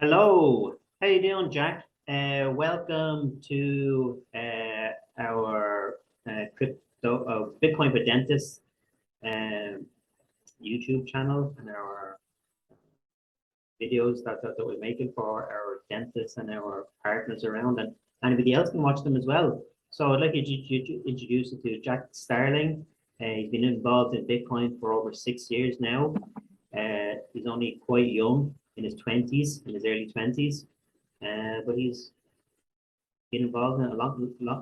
Hello, how you doing, Jack? Welcome to our crypto Bitcoin for Dentists um, YouTube channel and our videos that we're making for our dentists and our partners around, and anybody else can watch them as well. So I'd like to introduce you to Jack Starling. He's been involved in Bitcoin for over 6 years now. He's only quite young, in his 20s, in his early 20s, but he's been involved in a lot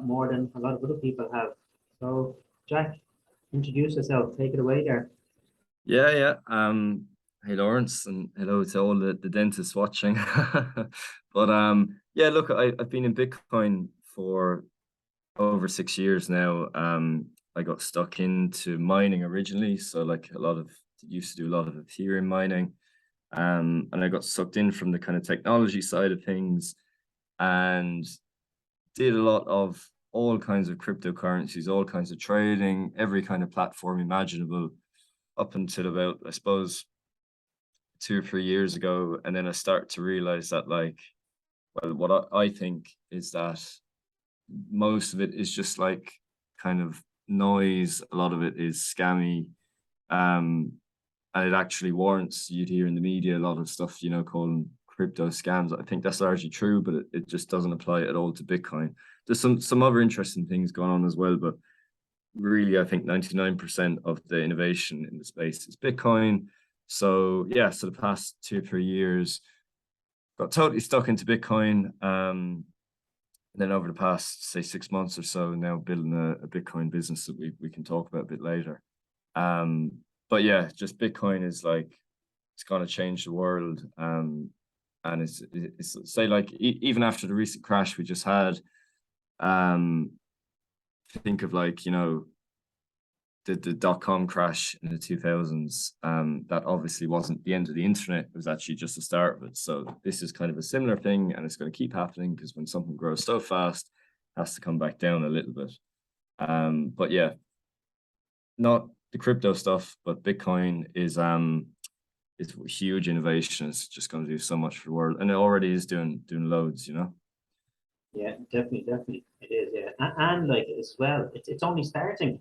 more than a lot of other people have. So, Jack, introduce yourself. Take it away there. Yeah. Hey Lawrence, and hello to all the dentists watching. Yeah, look, I've been in Bitcoin for over 6 years now. I got stuck into mining originally, so like used to do a lot of Ethereum mining. And I got sucked in from the kind of technology side of things and did a lot of all kinds of cryptocurrencies, all kinds of trading, every kind of platform imaginable up until about, I suppose, 2 or 3 years ago. And then I start to realize that, like, well, what I think is that most of it is just like kind of noise. A lot of it is scammy. And it actually warrants, you'd hear in the media a lot of stuff, calling crypto scams. I think that's largely true, but it just doesn't apply at all to Bitcoin. There's some other interesting things going on as well, but really, I think 99% of the innovation in the space is Bitcoin. So yeah, so the past 2 or 3 years, got totally stuck into Bitcoin. Then over the past, say, 6 months or so, now building a Bitcoin business that we can talk about a bit later. But yeah, just Bitcoin is like, it's going to change the world. And it's say, like, even after the recent crash we just had, think of, like, the dot-com crash in the 2000s. That obviously wasn't the end of the internet. It was actually just the start of it. So this is kind of a similar thing, and it's going to keep happening, because when something grows so fast, it has to come back down a little bit. But yeah, not the crypto stuff, but Bitcoin is a huge innovation. It's just going to do so much for the world, and it already is doing loads. Yeah, definitely, it is. Yeah, and like as well, it's only starting.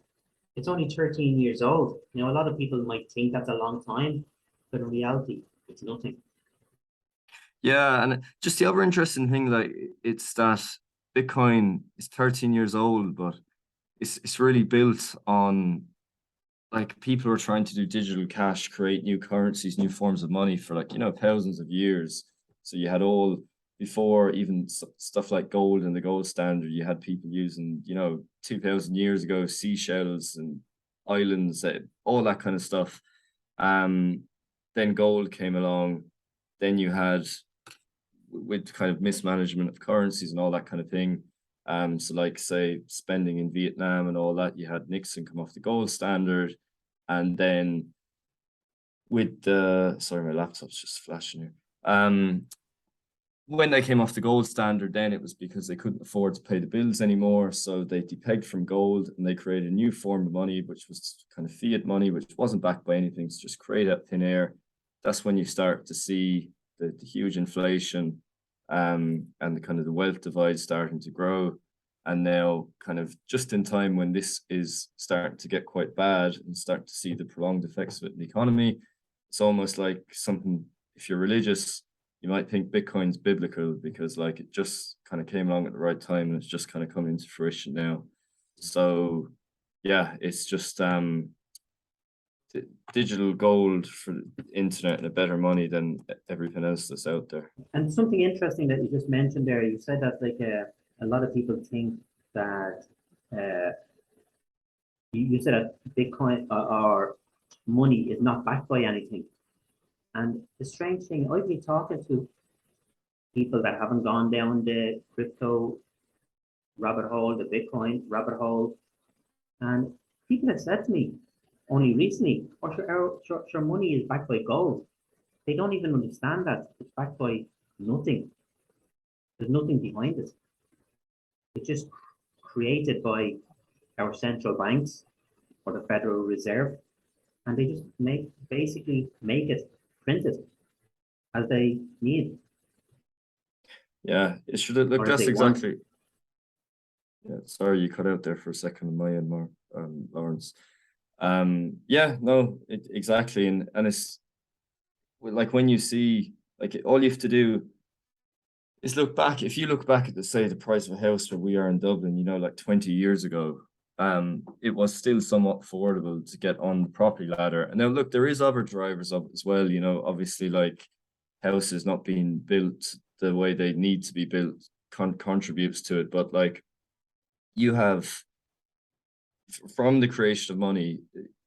It's only 13 years old. A lot of people might think that's a long time, but in reality, it's nothing. Yeah, and just the other interesting thing, like, it's that Bitcoin is 13 years old, but it's really built on, like, people are trying to do digital cash, create new currencies, new forms of money for, like, thousands of years. So you had all before even stuff like gold and the gold standard, you had people using, 2000 years ago, seashells and islands, all that kind of stuff. Then gold came along. Then you had, with kind of mismanagement of currencies and all that kind of thing. So, like, say, spending in Vietnam and all that, you had Nixon come off the gold standard. And then with sorry, my laptop's just flashing here. When they came off the gold standard, then it was because they couldn't afford to pay the bills anymore. So they depegged from gold, and they created a new form of money, which was kind of fiat money, which wasn't backed by anything. It's just created out of thin air. That's when you start to see the huge inflation, and the kind of the wealth divide starting to grow. And now, kind of just in time when this is starting to get quite bad and start to see the prolonged effects of it in the economy, it's almost like something, if you're religious, you might think Bitcoin's biblical, because, like, it just kind of came along at the right time, and it's just kind of coming into fruition now. So yeah, it's just digital gold for the internet and a better money than everything else that's out there. And something interesting that you just mentioned there, you said that, like, a lot of people think that uh, you said that Bitcoin or money is not backed by anything. And the strange thing, I've been talking to people that haven't gone down the crypto rabbit hole, the Bitcoin rabbit hole, and people have said to me only recently, "Oh, sure, money is backed by gold." They don't even understand that it's backed by nothing. There's nothing behind it. It's just created by our central banks or the Federal Reserve, and they just basically make it, print it as they need. Yeah, it should look. or if That's they want. exactly. Yeah, sorry, you cut out there for a second on my end, Mark, Lawrence. Yeah, no, exactly, and it's like when you see, like, all you have to do is look back. If you look back at the price of a house where we are in Dublin, like 20 years ago, it was still somewhat affordable to get on the property ladder. And now look, there is other drivers of it as well, obviously, like houses not being built the way they need to be built contributes to it. But like, you have, from the creation of money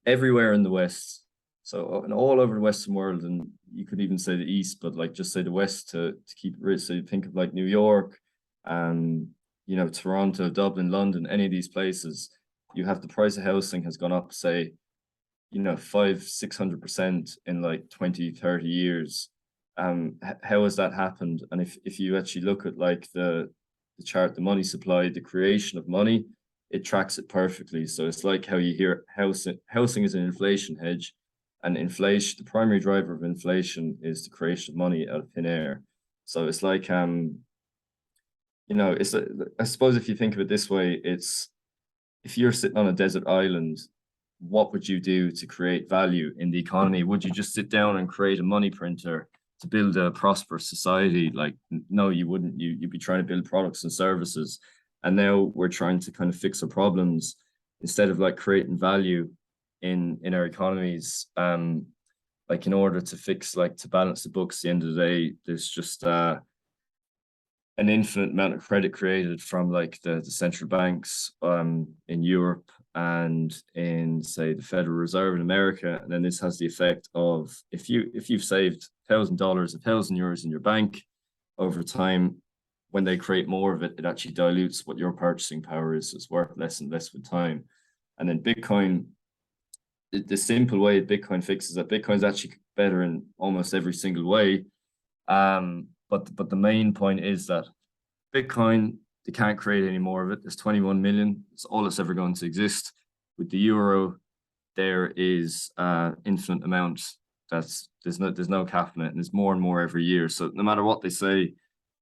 everywhere in the West, so and all over the Western world, and you could even say the East, but like just say the West to keep it rich. So you think of like New York, Toronto, Dublin, London, any of these places, you have the price of housing has gone up, say, 500-600% in like 20-30 years. How has that happened? And if you actually look at like the chart, the money supply, the creation of money, it tracks it perfectly. So it's like how you hear housing is an inflation hedge, and inflation, the primary driver of inflation is the creation of money out of thin air. So it's like, I suppose if you think of it this way, it's, if you're sitting on a desert island, what would you do to create value in the economy? Would you just sit down and create a money printer to build a prosperous society? Like, no, you wouldn't. You'd be trying to build products and services. And now we're trying to kind of fix our problems instead of like creating value in our economies. Like, in order to fix, like, to balance the books, at the end of the day, there's just an infinite amount of credit created from like the central banks in Europe and in, say, the Federal Reserve in America. And then this has the effect of, if you've saved $1,000, €1,000 in your bank, over time, when they create more of it, it actually dilutes what your purchasing power is. It's worth less and less with time. And then Bitcoin, the simple way Bitcoin fixes that, Bitcoin's actually better in almost every single way. But the main point is that Bitcoin, they can't create any more of it. There's 21 million. It's all that's ever going to exist. With the euro, there is infinite amounts. There's no cap on it, and there's more and more every year. So no matter what they say,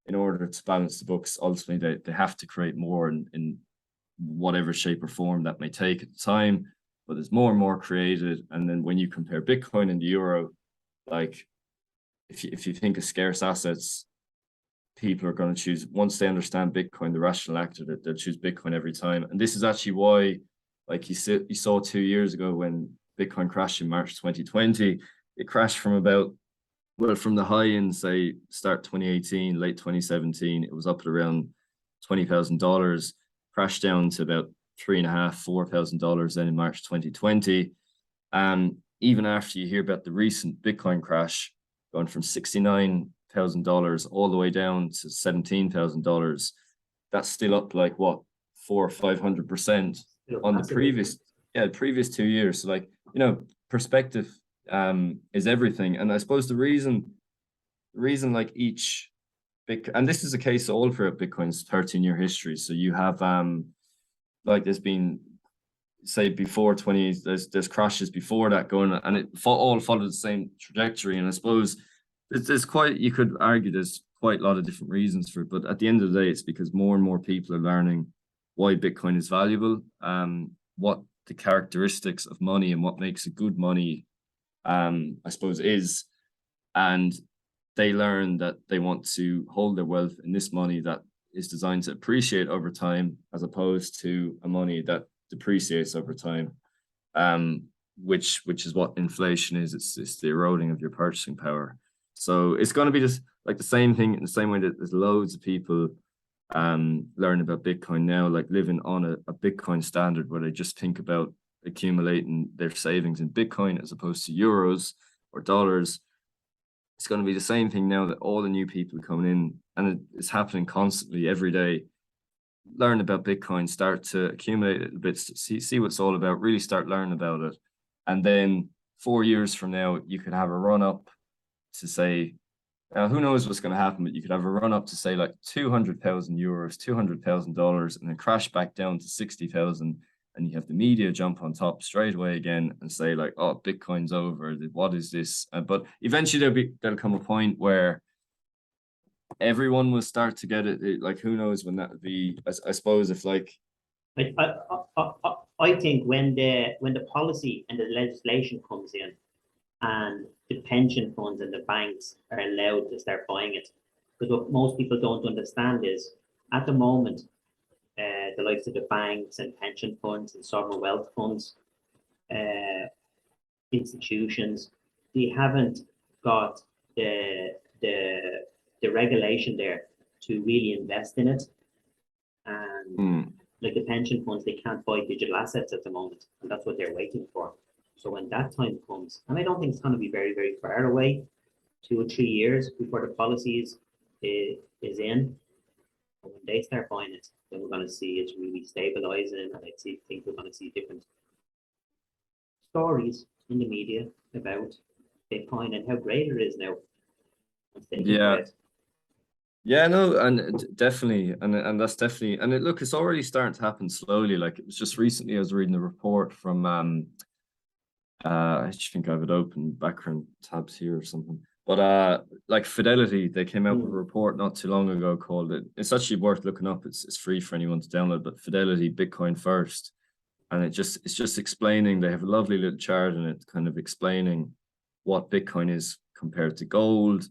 in order to balance the books, ultimately they have to create more in whatever shape or form that may take at the time. But there's more and more created. And then when you compare Bitcoin and the euro, like, if you think of scarce assets, people are going to choose, once they understand Bitcoin, the rational actor, that they'll choose Bitcoin every time. And this is actually why, like, you saw 2 years ago when Bitcoin crashed in March 2020, it crashed from from the high in, say, start 2018, late 2017, it was up at around $20,000, crashed down to about $3,500-4,000 then in March 2020. Even after you hear about the recent Bitcoin crash, going from $69,000 all the way down to $17,000, that's still up like what, 400 or 500% on the previous 2 years. So, like, perspective is everything. And I suppose the reason like each and this is a case all throughout Bitcoin's 13-year history. So you have like, there's been, say, before 20, there's crashes before that going, and it all followed the same trajectory. And I suppose you could argue there's quite a lot of different reasons for it, but at the end of the day, it's because more and more people are learning why Bitcoin is valuable, what the characteristics of money and what makes a good money, I suppose, is. And they learn that they want to hold their wealth in this money that is designed to appreciate over time, as opposed to a money that depreciates over time, which is what inflation is. It's the eroding of your purchasing power. So it's going to be just like the same thing, in the same way that there's loads of people learning about Bitcoin now, like living on a Bitcoin standard, where they just think about accumulating their savings in Bitcoin as opposed to euros or dollars. It's going to be the same thing now, that all the new people coming in, and it's happening constantly every day, learn about Bitcoin, start to accumulate it a bit, see what it's all about, really start learning about it. And then 4 years from now, you could have a run up to, say, who knows what's going to happen, but you could have a run up to, say, like 200,000 euros, $200,000, and then crash back down to 60,000. And you have the media jump on top straight away again and say, like, oh, Bitcoin's over. What is this? But eventually there'll come a point where everyone will start to get it. Like, who knows when that would be? I suppose if like, I think when the policy and the legislation comes in, and the pension funds and the banks are allowed to start buying it, because what most people don't understand is, at the moment, the likes of the banks and pension funds and sovereign wealth funds, uh, institutions, they haven't got the the regulation there to really invest in it. And like the pension funds, they can't buy digital assets at the moment, and that's what they're waiting for. So when that time comes, and I don't think it's going to be very, very far away, 2 or 3 years before the policies is in, but when they start buying it, then we're going to see it really stabilizing, and think we're going to see different stories in the media about Bitcoin and how great it is now. yeah. Yeah, no, and definitely, and that's definitely, and look, it's already starting to happen slowly. Like, it was just recently, I was reading a report from I just think I have it open, background tabs here or something. But like Fidelity, they came out with a report not too long ago called it. It's actually worth looking up. It's free for anyone to download. But Fidelity Bitcoin First, and it's just explaining. They have a lovely little chart in it, kind of explaining what Bitcoin is compared to gold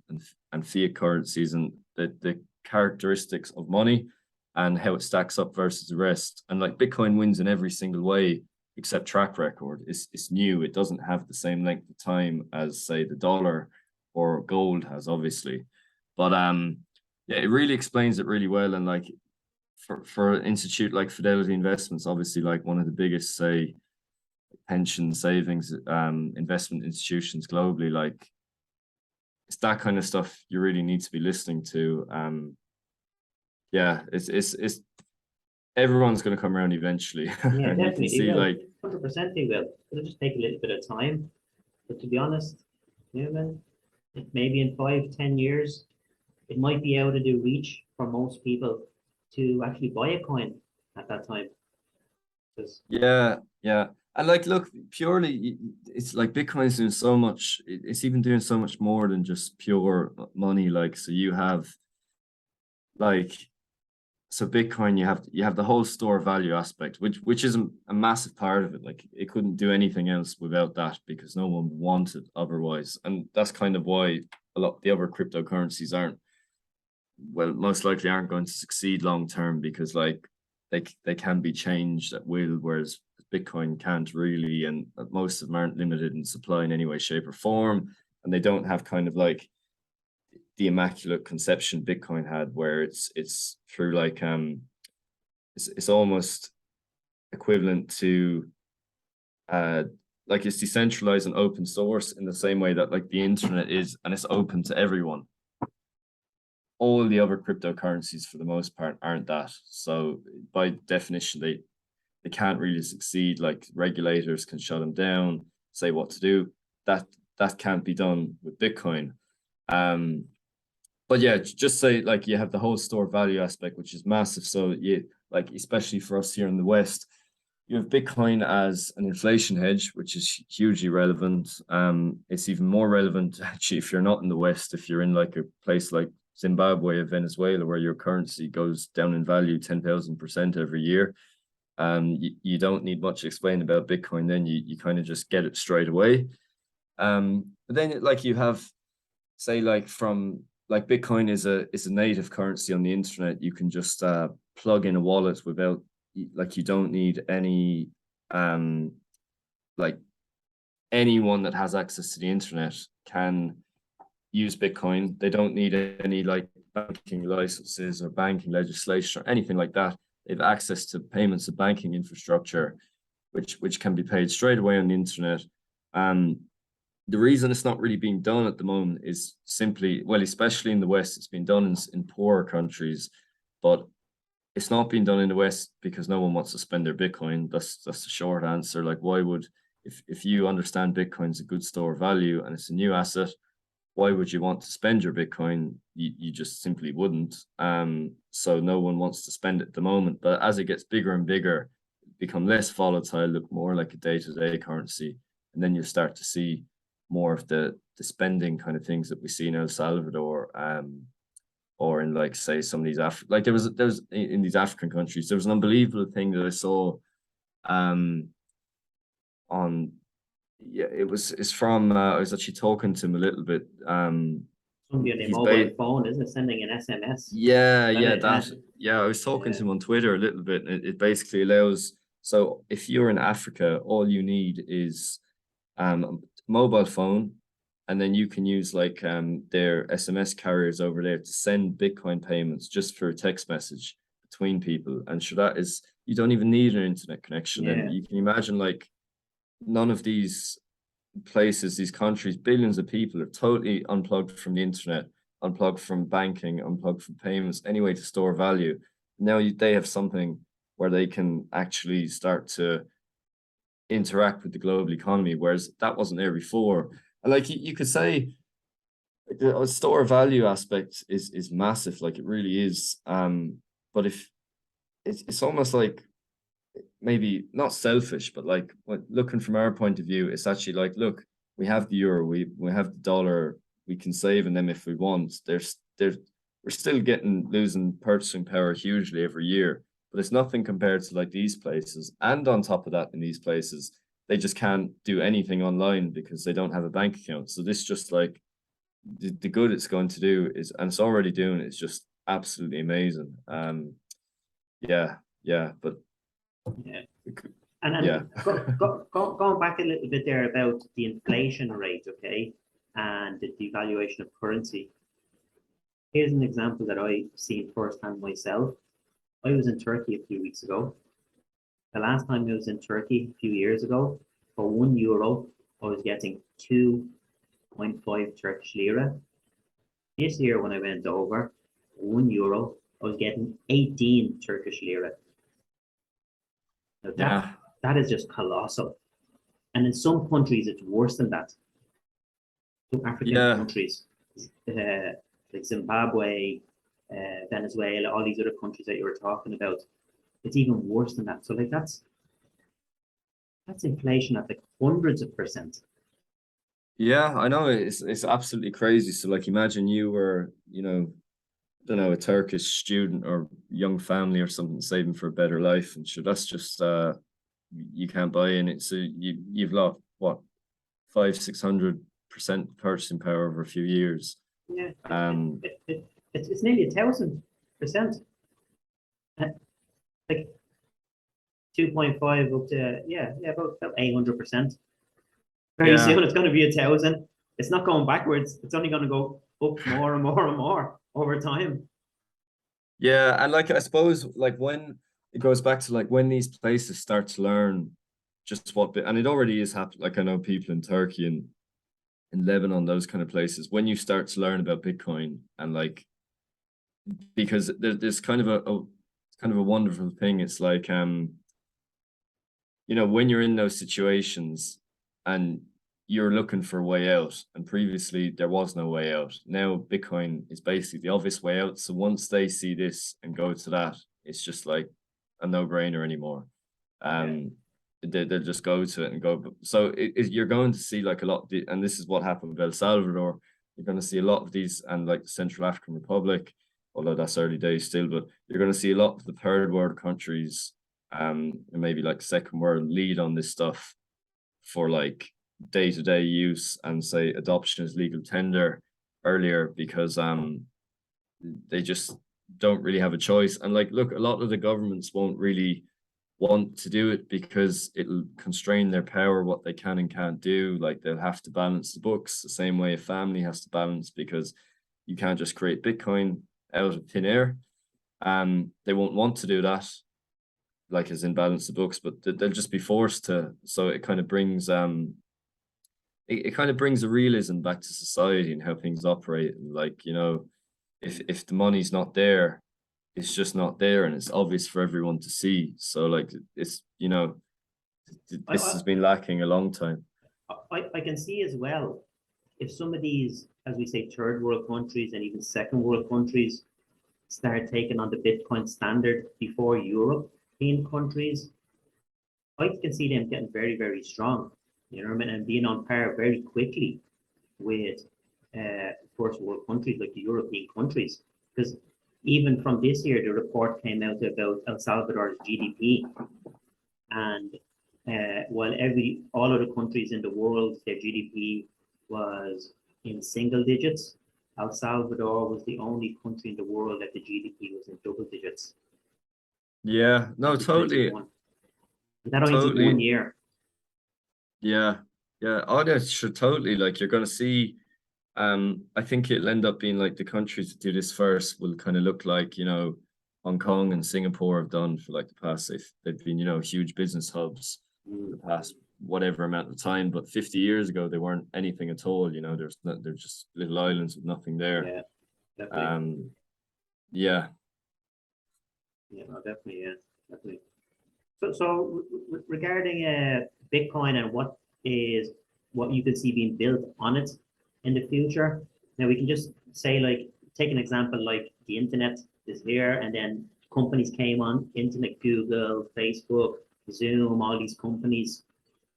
and fiat currencies, and the characteristics of money and how it stacks up versus the rest. And like, Bitcoin wins in every single way except track record. It's new. It doesn't have the same length of time as, say, the dollar or gold has, obviously. But yeah, it really explains it really well. And like, for an institute like Fidelity Investments, obviously like one of the biggest, say, pension savings investment institutions globally, like, it's that kind of stuff you really need to be listening to. Yeah, it's everyone's going to come around eventually. Yeah, and you can see, like, 100% they will. It'll just take a little bit of time, but to be honest, maybe in 5, 10 years, it might be out of the reach for most people to actually buy a coin at that time. Yeah, and like, look, purely, it's like Bitcoin's doing so much. It's even doing so much more than just pure money. Like, so you have, like, so Bitcoin, you have the whole store value aspect, which is a massive part of it. Like, it couldn't do anything else without that, because no one wanted otherwise. And that's kind of why a lot of the other cryptocurrencies most likely aren't going to succeed long term, because like, they can be changed at will, whereas Bitcoin can't really, and most of them aren't limited in supply in any way, shape, or form, and they don't have kind of like the immaculate conception Bitcoin had, where it's through like it's almost equivalent to like, it's decentralized and open source in the same way that like the internet is, and it's open to everyone. All the other cryptocurrencies, for the most part, aren't that. So by definition, they can't really succeed. Like, regulators can shut them down, say what to do. That can't be done with Bitcoin. But yeah, just say, like, you have the whole store value aspect, which is massive. So like, especially for us here in the West, you have Bitcoin as an inflation hedge, which is hugely relevant. It's even more relevant actually if you're not in the West, if you're in like a place like Zimbabwe or Venezuela, where your currency goes down in value 10,000% every year. You don't need much explain about Bitcoin. Then you kind of just get it straight away. But then, like, you have, say, like, from like, Bitcoin is a native currency on the internet. You can just plug in a wallet without, like, you don't need any like, anyone that has access to the internet can use Bitcoin. They don't need any like banking licenses or banking legislation or anything like that. They have access to payments and banking infrastructure, which can be paid straight away on the internet. The reason it's not really being done at the moment is simply, well, especially in the West, it's been done in poorer countries, but it's not being done in the West because no one wants to spend their Bitcoin. That's the short answer. Like, why would, if you understand Bitcoin's a good store of value and it's a new asset, why would you want to spend your Bitcoin? You just simply wouldn't. So no one wants to spend it at the moment. But as it gets bigger and bigger, become less volatile, look more like a day-to-day currency, and then you start to see more of the spending kind of things that we see in El Salvador. or in like say some of these like there was in these African countries, there was an unbelievable thing that I saw on it's from I was actually talking to him a little bit. Somebody on their He's mobile phone, isn't it? Sending an SMS. I was talking to him on Twitter a little bit, and it basically allows, so if you're in Africa, all you need is a mobile phone, and then you can use like their SMS carriers over there to send Bitcoin payments just for a text message between people. And sure, that is, you don't even need an internet connection. And you can imagine like none of these places, these countries, billions of people are totally unplugged from the internet, unplugged from banking, unplugged from payments, any way to store value. Now they have something where they can actually start to interact with the global economy, whereas that wasn't there before. And like you could say, the store value aspect is massive, like it really is. But if it's almost like maybe not selfish, but like looking from our point of view, it's actually like, look, we have the euro, we have the dollar, we can save in them if we want. We're still losing purchasing power hugely every year, but it's nothing compared to like these places. And on top of that, in these places, they just can't do anything online because they don't have a bank account. So this just like the good it's going to do is, and it's already doing, it's just absolutely amazing. But yeah. And yeah. Going back a little bit there about the inflation rate, okay, and the devaluation of currency. Here's an example that I've seen firsthand myself. I was in Turkey a few weeks ago. The last time I was in Turkey a few years ago, for €1, I was getting 2.5 Turkish lira. This year, when I went over, €1, I was getting 18 Turkish lira. Now that is just colossal. And in some countries, it's worse than that. Some African countries, like Zimbabwe, Venezuela, all these other countries that you were talking about, it's even worse than that. So like that's inflation at like hundreds of percent. Yeah, I know, it's absolutely crazy. So like imagine you were, I don't know, a Turkish student or young family or something saving for a better life, and sure, that's just you can't buy in it. So you've lost what, 500-600% purchasing power over a few years. Yeah, it's nearly 1,000%. Like 2.5 up to about 800%. Very soon it's going to be 1,000. It's not going backwards. It's only going to go up more and more and more over time. Yeah, and like I suppose like when it goes back to like when these places start to learn just and it already is happening. Like I know people in Turkey and in Lebanon, those kind of places, when you start to learn about Bitcoin and like, because there's kind of a wonderful thing. It's like when you're in those situations and you're looking for a way out, and previously there was no way out. Now Bitcoin is basically the obvious way out. So once they see this and go to that, it's just like a no-brainer anymore. They'll just go to it and go. So you're going to see like a lot, and this is what happened with El Salvador. You're going to see a lot of these, and like the Central African Republic, although that's early days still, but you're going to see a lot of the third world countries, and maybe like second world, lead on this stuff for like day-to-day use and say adoption as legal tender earlier, because they just don't really have a choice. And like, look, a lot of the governments won't really want to do it because it'll constrain their power, what they can and can't do. Like they'll have to balance the books the same way a family has to balance, because you can't just create Bitcoin out of thin air. They won't want to do that, like as in balance the books, but they'll just be forced to. So it kind of brings it kind of brings a realism back to society and how things operate. And like, if the money's not there, it's just not there, and it's obvious for everyone to see. So like it's this has been lacking a long time. I can see as well, if some of these, as we say, third world countries and even second world countries start taking on the Bitcoin standard before European countries, I can see them getting very, very strong, and being on par very quickly with first world countries like the European countries. because even from this year, the report came out about El Salvador's GDP, and while all other countries in the world, their GDP was in single digits, El Salvador was the only country in the world that the GDP was in double digits. Yeah, no, totally, That only took 1 year. Yeah, yeah. Oh, that should totally, like, you're gonna see. I think it'll end up being like the countries that do this first will kind of look like, Hong Kong and Singapore have done for like the past. They've been, huge business hubs for the past whatever amount of time. But 50 years ago, they weren't anything at all. They're just little islands with nothing there. Yeah, definitely. Yeah. Yeah, no, definitely. Yeah, definitely. So regarding Bitcoin and what you can see being built on it in the future. Now we can just say, like, take an example like the internet is here, and then companies came on internet, Google, Facebook, Zoom, all these companies.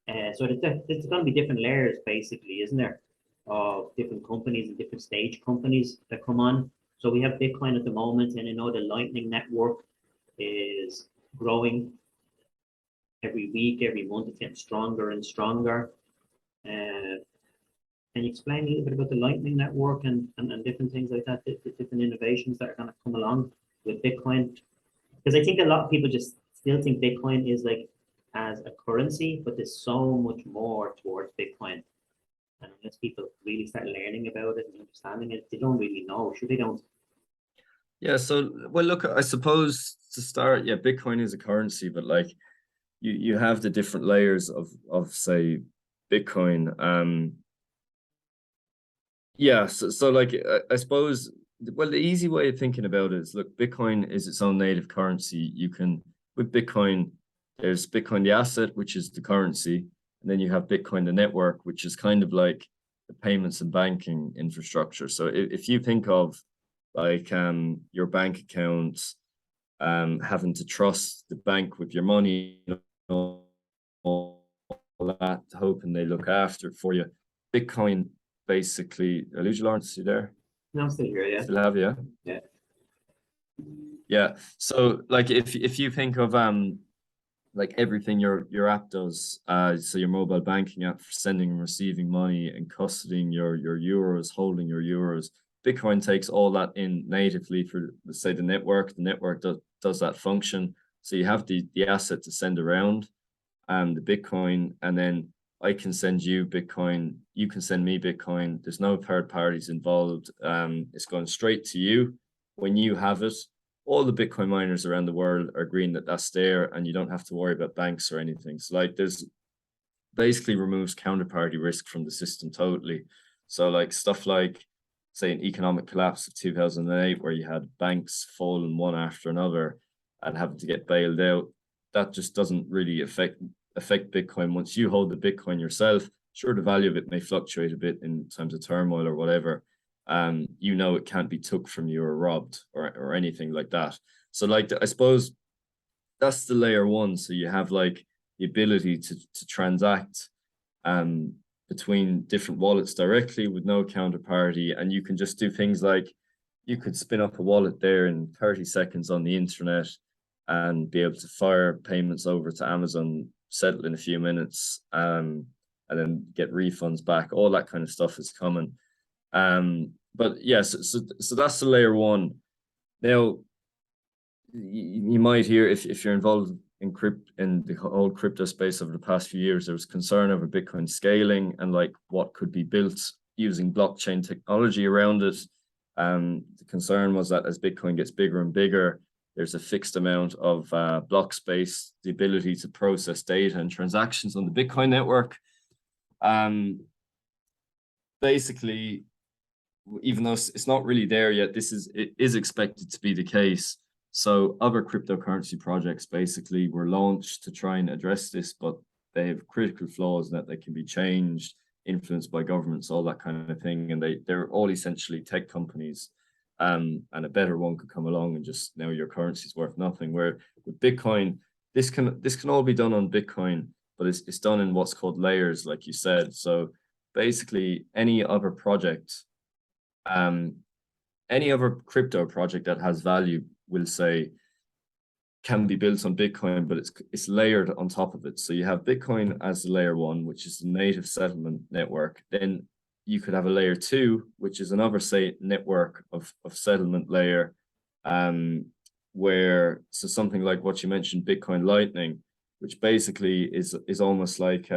So there's going to be different layers, basically, isn't there, of different companies and different stage companies that come on. So we have Bitcoin at the moment, and I know the Lightning Network is growing every week, every month. It's getting stronger and stronger. Can you explain a little bit about the Lightning Network and different things like that, the different innovations that are going to come along with Bitcoin? Because I think a lot of people just still think Bitcoin is like as a currency, but there's so much more towards Bitcoin. And unless people really start learning about it and understanding it, they don't really know. Sure, they don't. Yeah. So, well, look, I suppose to start, yeah, Bitcoin is a currency, but like you have the different layers of say Bitcoin. Yeah, so like I suppose, well, the easy way of thinking about it is, look, Bitcoin is its own native currency. You can, with Bitcoin, there's Bitcoin the asset, which is the currency, and then you have Bitcoin the network, which is kind of like the payments and banking infrastructure. So if you think of like your bank account, having to trust the bank with your money, all that, hoping they look after it for you. Bitcoin basically, I lose you, Lawrence, you there? No, I'm still here, yeah. Still have you? Yeah. Yeah. So like if you think of like everything your app does, so your mobile banking app for sending and receiving money and custodying your euros, holding your euros, Bitcoin takes all that in natively for, let's say, the network. The network does that function. So you have the asset to send around, the Bitcoin, and then I can send you Bitcoin, you can send me Bitcoin. There's no third parties involved. It's going straight to you when you have it. All the Bitcoin miners around the world are agreeing that that's there, and you don't have to worry about banks or anything. So like there's basically removes counterparty risk from the system totally. So like stuff like, say, an economic collapse of 2008, where you had banks falling one after another and having to get bailed out, that just doesn't really affect Bitcoin. Once you hold the Bitcoin yourself, sure, the value of it may fluctuate a bit in times of turmoil or whatever. It can't be took from you or robbed or anything like that. So like I suppose that's the layer one. So you have like the ability to transact between different wallets directly with no counterparty, and you can just do things like you could spin up a wallet there in 30 seconds on the internet and be able to fire payments over to Amazon, settle in a few minutes, and then get refunds back. All that kind of stuff is coming. But yes, so that's the layer one. Now, you might hear, if you're involved in the whole crypto space over the past few years, there was concern over Bitcoin scaling and like what could be built using blockchain technology around it. The concern was that as Bitcoin gets bigger and bigger, there's a fixed amount of block space, the ability to process data and transactions on the Bitcoin network. Basically, even though it's not really there yet, it is expected to be the case. So other cryptocurrency projects basically were launched to try and address this, but they have critical flaws in that they can be changed, influenced by governments, all that kind of thing. And they're all essentially tech companies. And a better one could come along and just, now your currency is worth nothing. Where with Bitcoin, this can all be done on Bitcoin, but it's done in what's called layers, like you said. So basically any other project, any other crypto project that has value will say can be built on Bitcoin, but it's layered on top of it. So you have Bitcoin as the layer one, which is the native settlement network. Then you could have a layer two, which is another, say, network of settlement layer, where, so something like what you mentioned, Bitcoin Lightning, which basically is almost like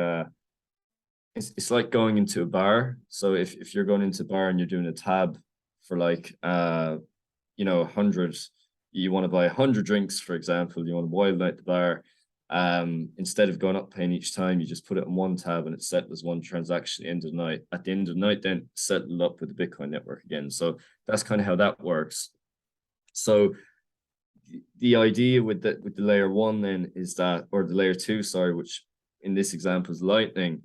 it's like going into a bar. So if you're going into a bar and you're doing a tab for like 100, you want to buy 100 drinks, for example, you want to wild out the bar. Instead of going up paying each time, you just put it on one tab and it's settled as one transaction at the end of the night. At the end of the night, then settled up with the Bitcoin network again. So that's kind of how that works. So the idea with the layer one then is that, or the layer two, sorry, which in this example is Lightning,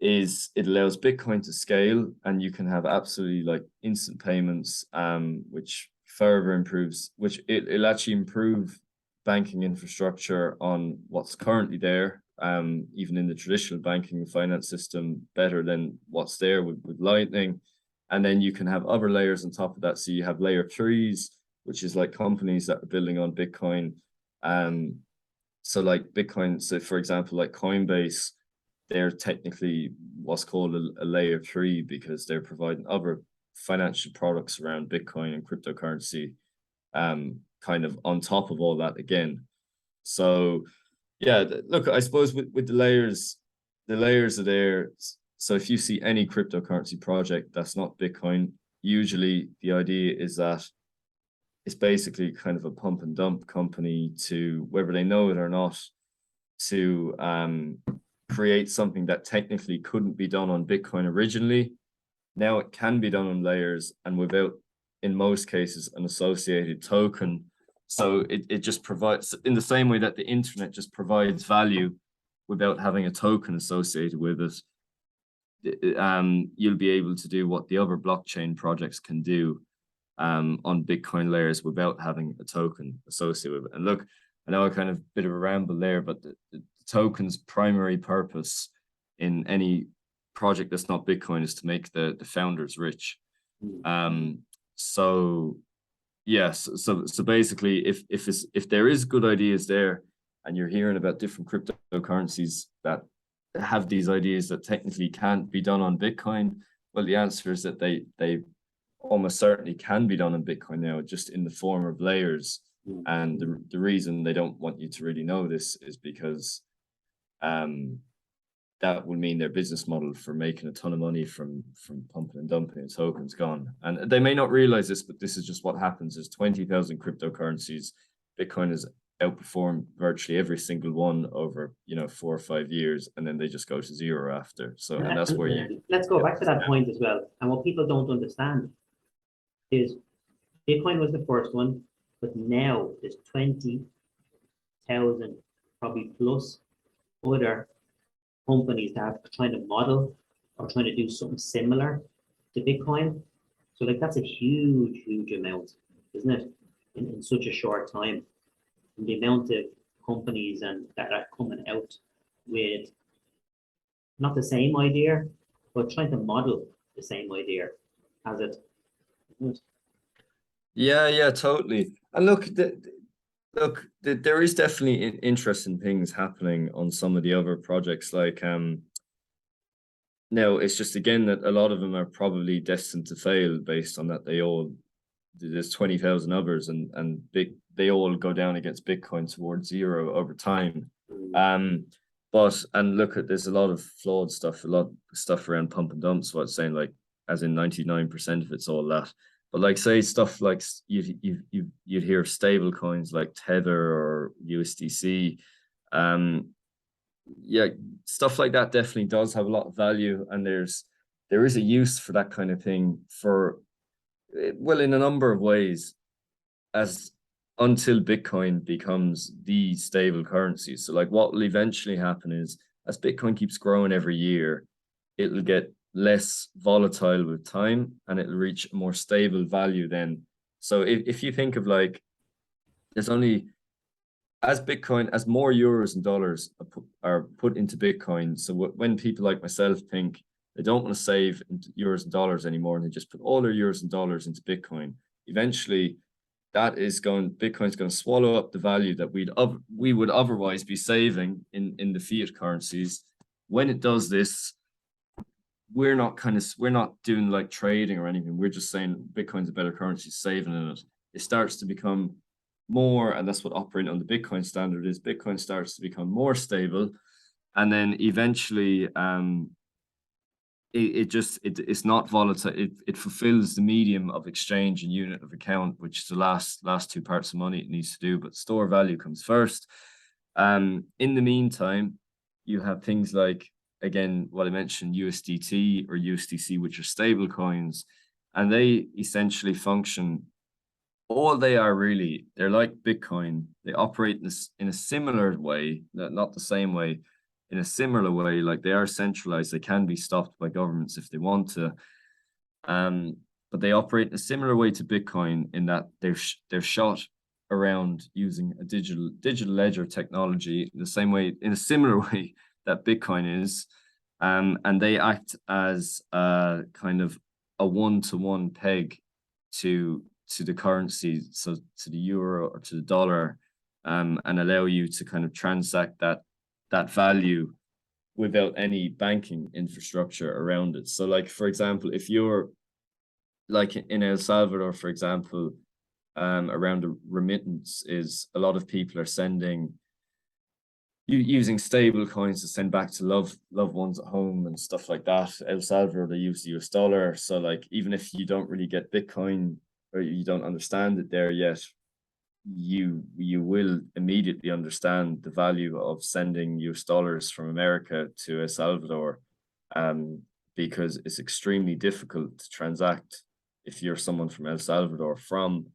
is it allows Bitcoin to scale, and you can have absolutely like instant payments, which further improves, which it'll actually improve banking infrastructure on what's currently there, even in the traditional banking and finance system, better than what's there with Lightning. And then you can have other layers on top of that. So you have layer threes, which is like companies that are building on Bitcoin. So like Bitcoin, so for example, like Coinbase, they're technically what's called a layer three, because they're providing other financial products around Bitcoin and cryptocurrency, kind of on top of all that again. So yeah, look, I suppose with the layers are there. So if you see any cryptocurrency project that's not Bitcoin, usually the idea is that it's basically kind of a pump and dump company, to, whether they know it or not, to create something that technically couldn't be done on Bitcoin originally. Now it can be done on layers, and without, in most cases, an associated token. So it just provides, in the same way that the internet just provides value without having a token associated with it, you'll be able to do what the other blockchain projects can do on Bitcoin layers without having a token associated with it. And look, I know I kind of bit of a ramble there, but the token's primary purpose in any project that's not Bitcoin is to make the founders rich. So yes, so basically, if there is good ideas there, and you're hearing about different cryptocurrencies that have these ideas that technically can't be done on Bitcoin, well, the answer is that they almost certainly can be done on Bitcoin now, just in the form of layers. And the reason they don't want you to really know this is because that will mean their business model for making a ton of money from pumping and dumping and tokens gone. And they may not realize this, but this is just what happens. There's 20,000 cryptocurrencies. Bitcoin has outperformed virtually every single one over 4 or 5 years, and then they just go to zero after. So, and that's where you let's go back to that point as well. And what people don't understand is Bitcoin was the first one, but now there's 20,000 probably plus other companies that are trying to model or trying to do something similar to Bitcoin. So like that's a huge amount, isn't it? In such a short time. And the amount of companies and that are coming out with not the same idea, but trying to model the same idea as it. Yeah, totally. And look, there is definitely interesting things happening on some of the other projects. Like now it's just, again, that a lot of them are probably destined to fail based on that there's 20,000 others, and they all go down against Bitcoin towards zero over time. But there's a lot of flawed stuff, a lot of stuff around pump and dumps. What it's saying, like, as in 99% of it's all that. But like, say, stuff like you'd hear of stable coins like Tether or USDC. Yeah, stuff like that definitely does have a lot of value, and there is a use for that kind of thing for, well, in a number of ways, until Bitcoin becomes the stable currency. So like, what will eventually happen is, as Bitcoin keeps growing every year, it'll get less volatile with time, and it'll reach a more stable value then. So if you think of, like, there's only, as more euros and dollars are put into Bitcoin, so when people like myself think They don't want to save into euros and dollars anymore, and they just put all their euros and dollars into Bitcoin. Eventually, Bitcoin's going to swallow up the value that we would otherwise be saving in the fiat currencies. When it does this, we're not doing like trading or anything. We're just saying Bitcoin's a better currency, saving in it. It starts to become more, and that's what operating on the Bitcoin standard is. Bitcoin starts to become more stable, and then eventually it's not volatile. It fulfills the medium of exchange and unit of account, which is the last two parts of money it needs to do. But store value comes first. In the meantime, you have things like, again, what I mentioned, USDT or USDC, which are stable coins, and they essentially function. All they are really, they're like Bitcoin. They operate in a similar way, not the same way, in a similar way. Like, they are centralized. They can be stopped by governments if they want to. But they operate in a similar way to Bitcoin in that they're shot around using a digital ledger technology in a similar way that Bitcoin is. And they act as a kind of a one-to-one peg to the currency, so to the euro or to the dollar, and allow you to kind of transact that value without any banking infrastructure around it. So, like, for example, if you're like in El Salvador, for example, around the remittance is a lot of people are sending using stable coins to send back to loved ones at home and stuff like that. El Salvador, they use the US dollar. So, like, even if you don't really get Bitcoin or you don't understand it there yet, you will immediately understand the value of sending US dollars from America to El Salvador, because it's extremely difficult to transact if you're someone from El Salvador from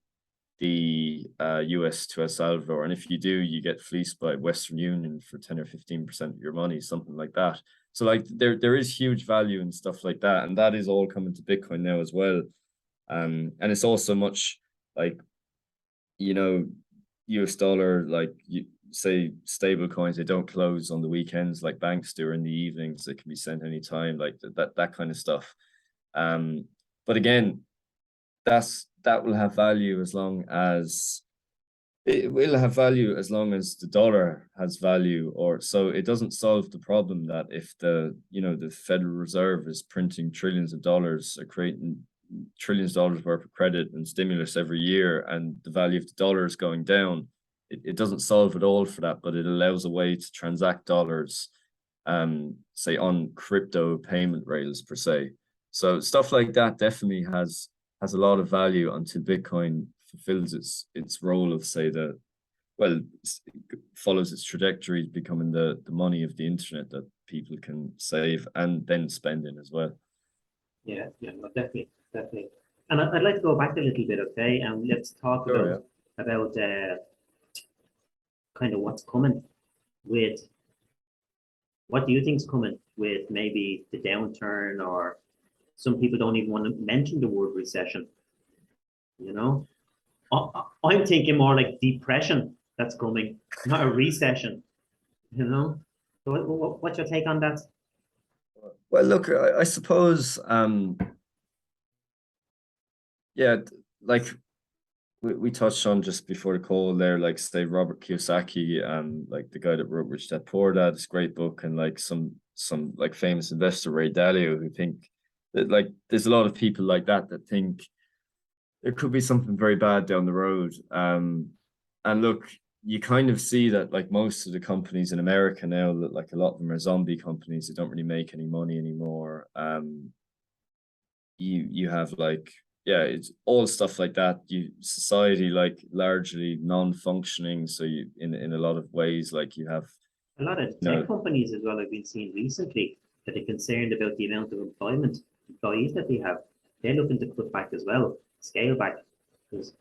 the US to El Salvador. And if you do, you get fleeced by Western Union for 10 or 15% of your money, something like that. So, like, there is huge value and stuff like that. And that is all coming to Bitcoin now as well. And it's also much like, US dollar, like, you say stable coins, they don't close on the weekends like banks do, or in the evenings. They can be sent anytime, like that kind of stuff. But again, that will have value as long as the dollar has value. Or so it doesn't solve the problem that if the Federal Reserve is printing trillions of dollars, or creating trillions of dollars worth of credit and stimulus every year, and the value of the dollar is going down. It doesn't solve it all for that, but it allows a way to transact dollars, say on crypto payment rails per se. So stuff like that definitely has a lot of value until Bitcoin fulfills its role of, say, follows its trajectory, becoming the money of the internet that people can save and then spend in as well. Yeah, no, definitely. And I'd like to go back a little bit, okay? And let's talk about kind of what's coming with, what do you think's coming with maybe the downturn, or some people don't even want to mention the word recession. I'm thinking more like depression that's coming, not a recession. So what's your take on that? Well, look, I suppose, like we touched on just before the call there, like, say, Robert Kiyosaki, like the guy that wrote Rich Dad Poor Dad, this great book, and like some like famous investor, Ray Dalio, who think that, like, there's a lot of people like that think there could be something very bad down the road. And look, you kind of see that, like, most of the companies in America now, that, like, a lot of them are zombie companies that don't really make any money anymore. You have, like, it's all stuff like that. Society, like, largely non-functioning. So in a lot of ways, like, you have a lot of tech companies as well. I've been seeing recently that are concerned about the amount of employees that they have. They're looking to cut back as well, scale back, because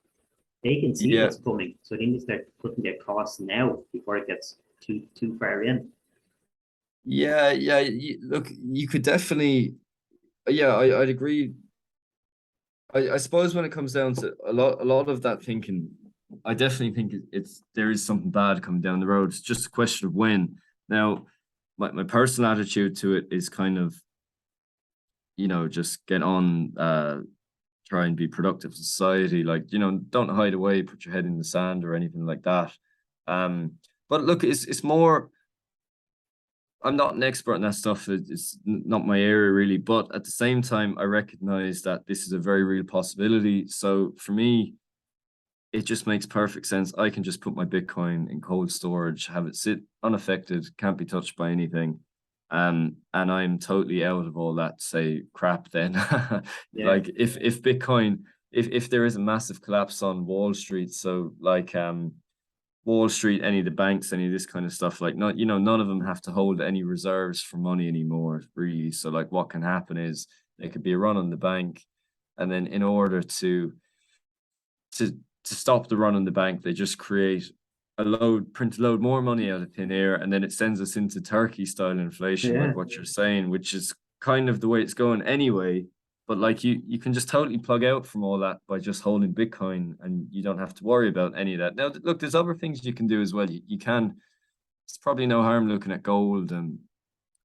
they can see what's coming. So they need to start cutting their costs now before it gets too far in. Look, you could definitely, I'd agree. I suppose when it comes down to a lot of that thinking, I definitely think there is something bad coming down the road. It's just a question of when. Now, my personal attitude to it is kind of, just get on, try and be productive in society. Like, don't hide away, put your head in the sand or anything like that. But look, it's more, I'm not an expert in that stuff. It's not my area really, but at the same time, I recognize that this is a very real possibility. So for me, it just makes perfect sense. I can just put my Bitcoin in cold storage, have it sit unaffected, can't be touched by anything. And I'm totally out of all that, say, crap then. Yeah. Like if Bitcoin, if there is a massive collapse on Wall Street, so like Wall Street, any of the banks, any of this kind of stuff, like none of them have to hold any reserves for money anymore, really. So like what can happen is there could be a run on the bank, and then in order to stop the run on the bank, they just print a load more money out of thin air, and then it sends us into Turkey style inflation, Yeah. like what you're saying, which is kind of the way it's going anyway. But like you can just totally plug out from all that by just holding Bitcoin, and you don't have to worry about any of that. Now, look, there's other things you can do as well. You can, it's probably no harm looking at gold and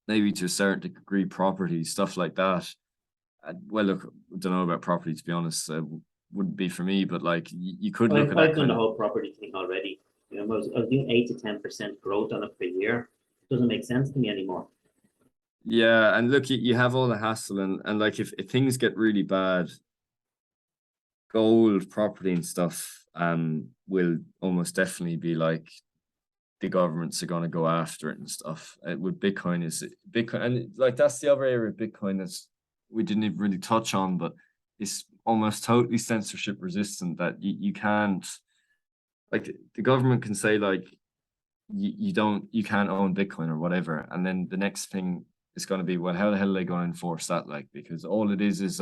maybe to a certain degree property, stuff like that. Well, look, I don't know about property, to be honest. Wouldn't be for me, but like you could look at that I've done kind the of. whole property thing already. I was doing 8 to 10% growth on it per year. It doesn't make sense to me anymore. Yeah, and look, you have all the hassle, and like if things get really bad, gold, property and stuff will almost definitely be like the governments are going to go after it and stuff. With Bitcoin, and like that's the other area of Bitcoin that's we didn't even really touch on, but it's almost totally censorship resistant, that you can't, like, the government can say like you can't own Bitcoin or whatever, and then the next thing is going to be, well, how the hell are they going to enforce that? Like, because all it is it's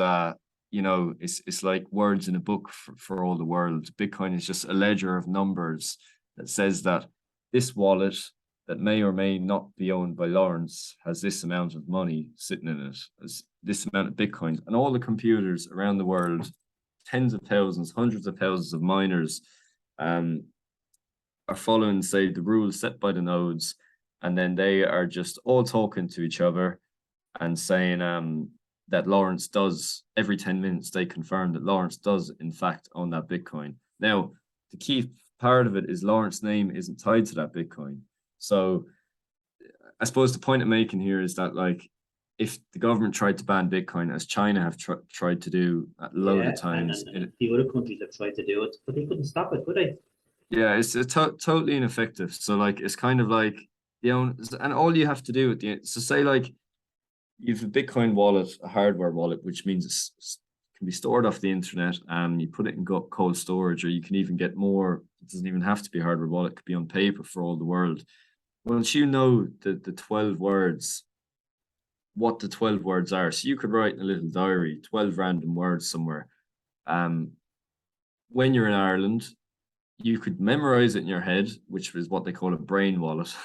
like words in a book for all the world. Bitcoin is just a ledger of numbers that says that this wallet that may or may not be owned by Lawrence has this amount of money sitting in it, as this amount of Bitcoins, and all the computers around the world, tens of thousands, hundreds of thousands of miners, are following, say, the rules set by the nodes, and then they are just all talking to each other and saying that Lawrence does, every 10 minutes they confirm that Lawrence does in fact own that Bitcoin. Now, the key part of it is Lawrence's name isn't tied to that Bitcoin. So I suppose the point I'm making here is that, like, if the government tried to ban Bitcoin, as China have tried to do a load of times, And a few other countries have tried to do it, but they couldn't stop it, could they? yeah, it's totally ineffective. So like it's kind of like and all you have to do at the end. So say like you've a Bitcoin wallet, a hardware wallet, which means it can be stored off the internet, and you put it in cold storage, or you can even get more. It doesn't even have to be a hardware wallet; it could be on paper for all the world. Once you know the 12 words, what the 12 words are, so you could write in a little diary 12 random words somewhere. When you're in Ireland, you could memorize it in your head, which is what they call a brain wallet.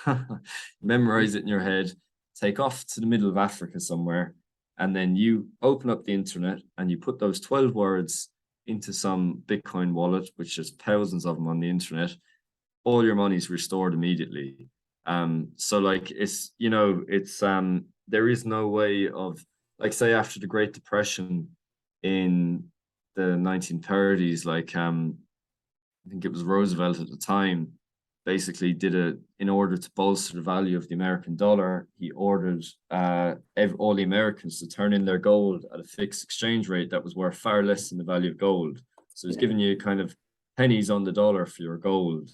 Memorize it in your head, take off to the middle of Africa somewhere, and then you open up the internet and you put those 12 words into some Bitcoin wallet, which is thousands of them on the internet. All your money's restored immediately. So like it's there is no way of, like, say after the Great Depression in the 1930s, like I think it was Roosevelt at the time, basically in order to bolster the value of the American dollar, he ordered all the Americans to turn in their gold at a fixed exchange rate that was worth far less than the value of gold. So he's giving you kind of pennies on the dollar for your gold.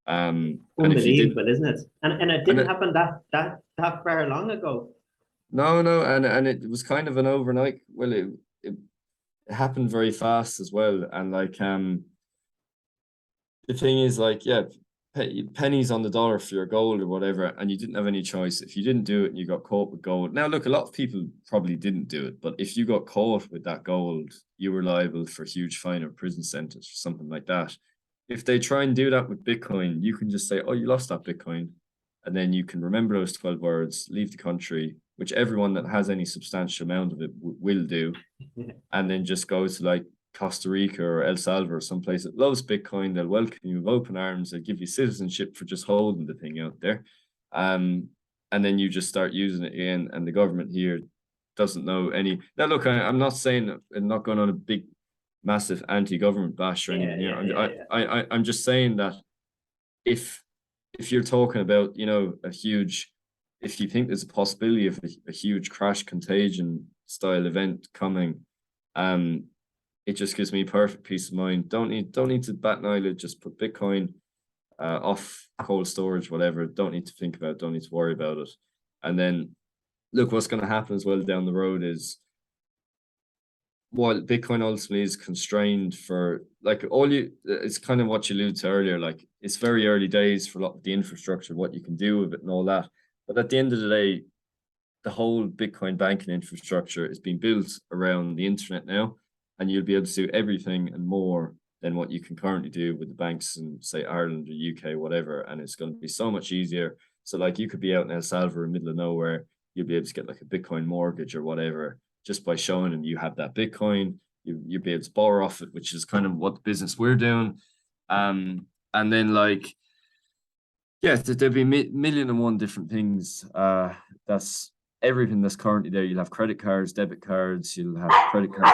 And if you did, Unbelievable, isn't it? And it didn't happen that far long ago. no, and it was kind of an overnight. Well, it happened very fast as well, and like the thing is, like, yeah, pennies on the dollar for your gold or whatever, and you didn't have any choice. If you didn't do it and you got caught with gold, now look, a lot of people probably didn't do it, but if you got caught with that gold, you were liable for a huge fine or prison sentence or something like that. If they try and do that with Bitcoin, you can just say, oh, you lost that Bitcoin, and then you can remember those 12 words, leave the country, which everyone that has any substantial amount of it will do, and then just go to like Costa Rica or El Salvador, someplace that loves Bitcoin. They'll welcome you with open arms. They'll give you citizenship for just holding the thing out there. And then you just start using it again. And the government here doesn't know any. Now, look, I'm not saying I'm not going on a big, massive anti-government bash or anything here. I'm just saying that if you're talking about, you know, if you think there's a possibility of a huge crash contagion style event coming, it just gives me perfect peace of mind. Don't need to bat an eyelid. Just put Bitcoin off cold storage, whatever. Don't need to think about it, don't need to worry about it. And then look, what's going to happen as well down the road is, while Bitcoin ultimately is constrained for, like, it's kind of what you alluded to earlier, like it's very early days for a lot of the infrastructure, what you can do with it and all that. But at the end of the day, the whole Bitcoin banking infrastructure is being built around the internet now, and you'll be able to do everything and more than what you can currently do with the banks in, say, Ireland or UK, whatever. And it's going to be so much easier. So like you could be out in El Salvador, in the middle of nowhere, you'll be able to get like a Bitcoin mortgage or whatever, just by showing them you have that Bitcoin. You'll be able to borrow off it, which is kind of what the business we're doing. And then like, yeah, there'll be million and one different things. That's everything that's currently there. You'll have credit cards, debit cards, you'll have credit cards.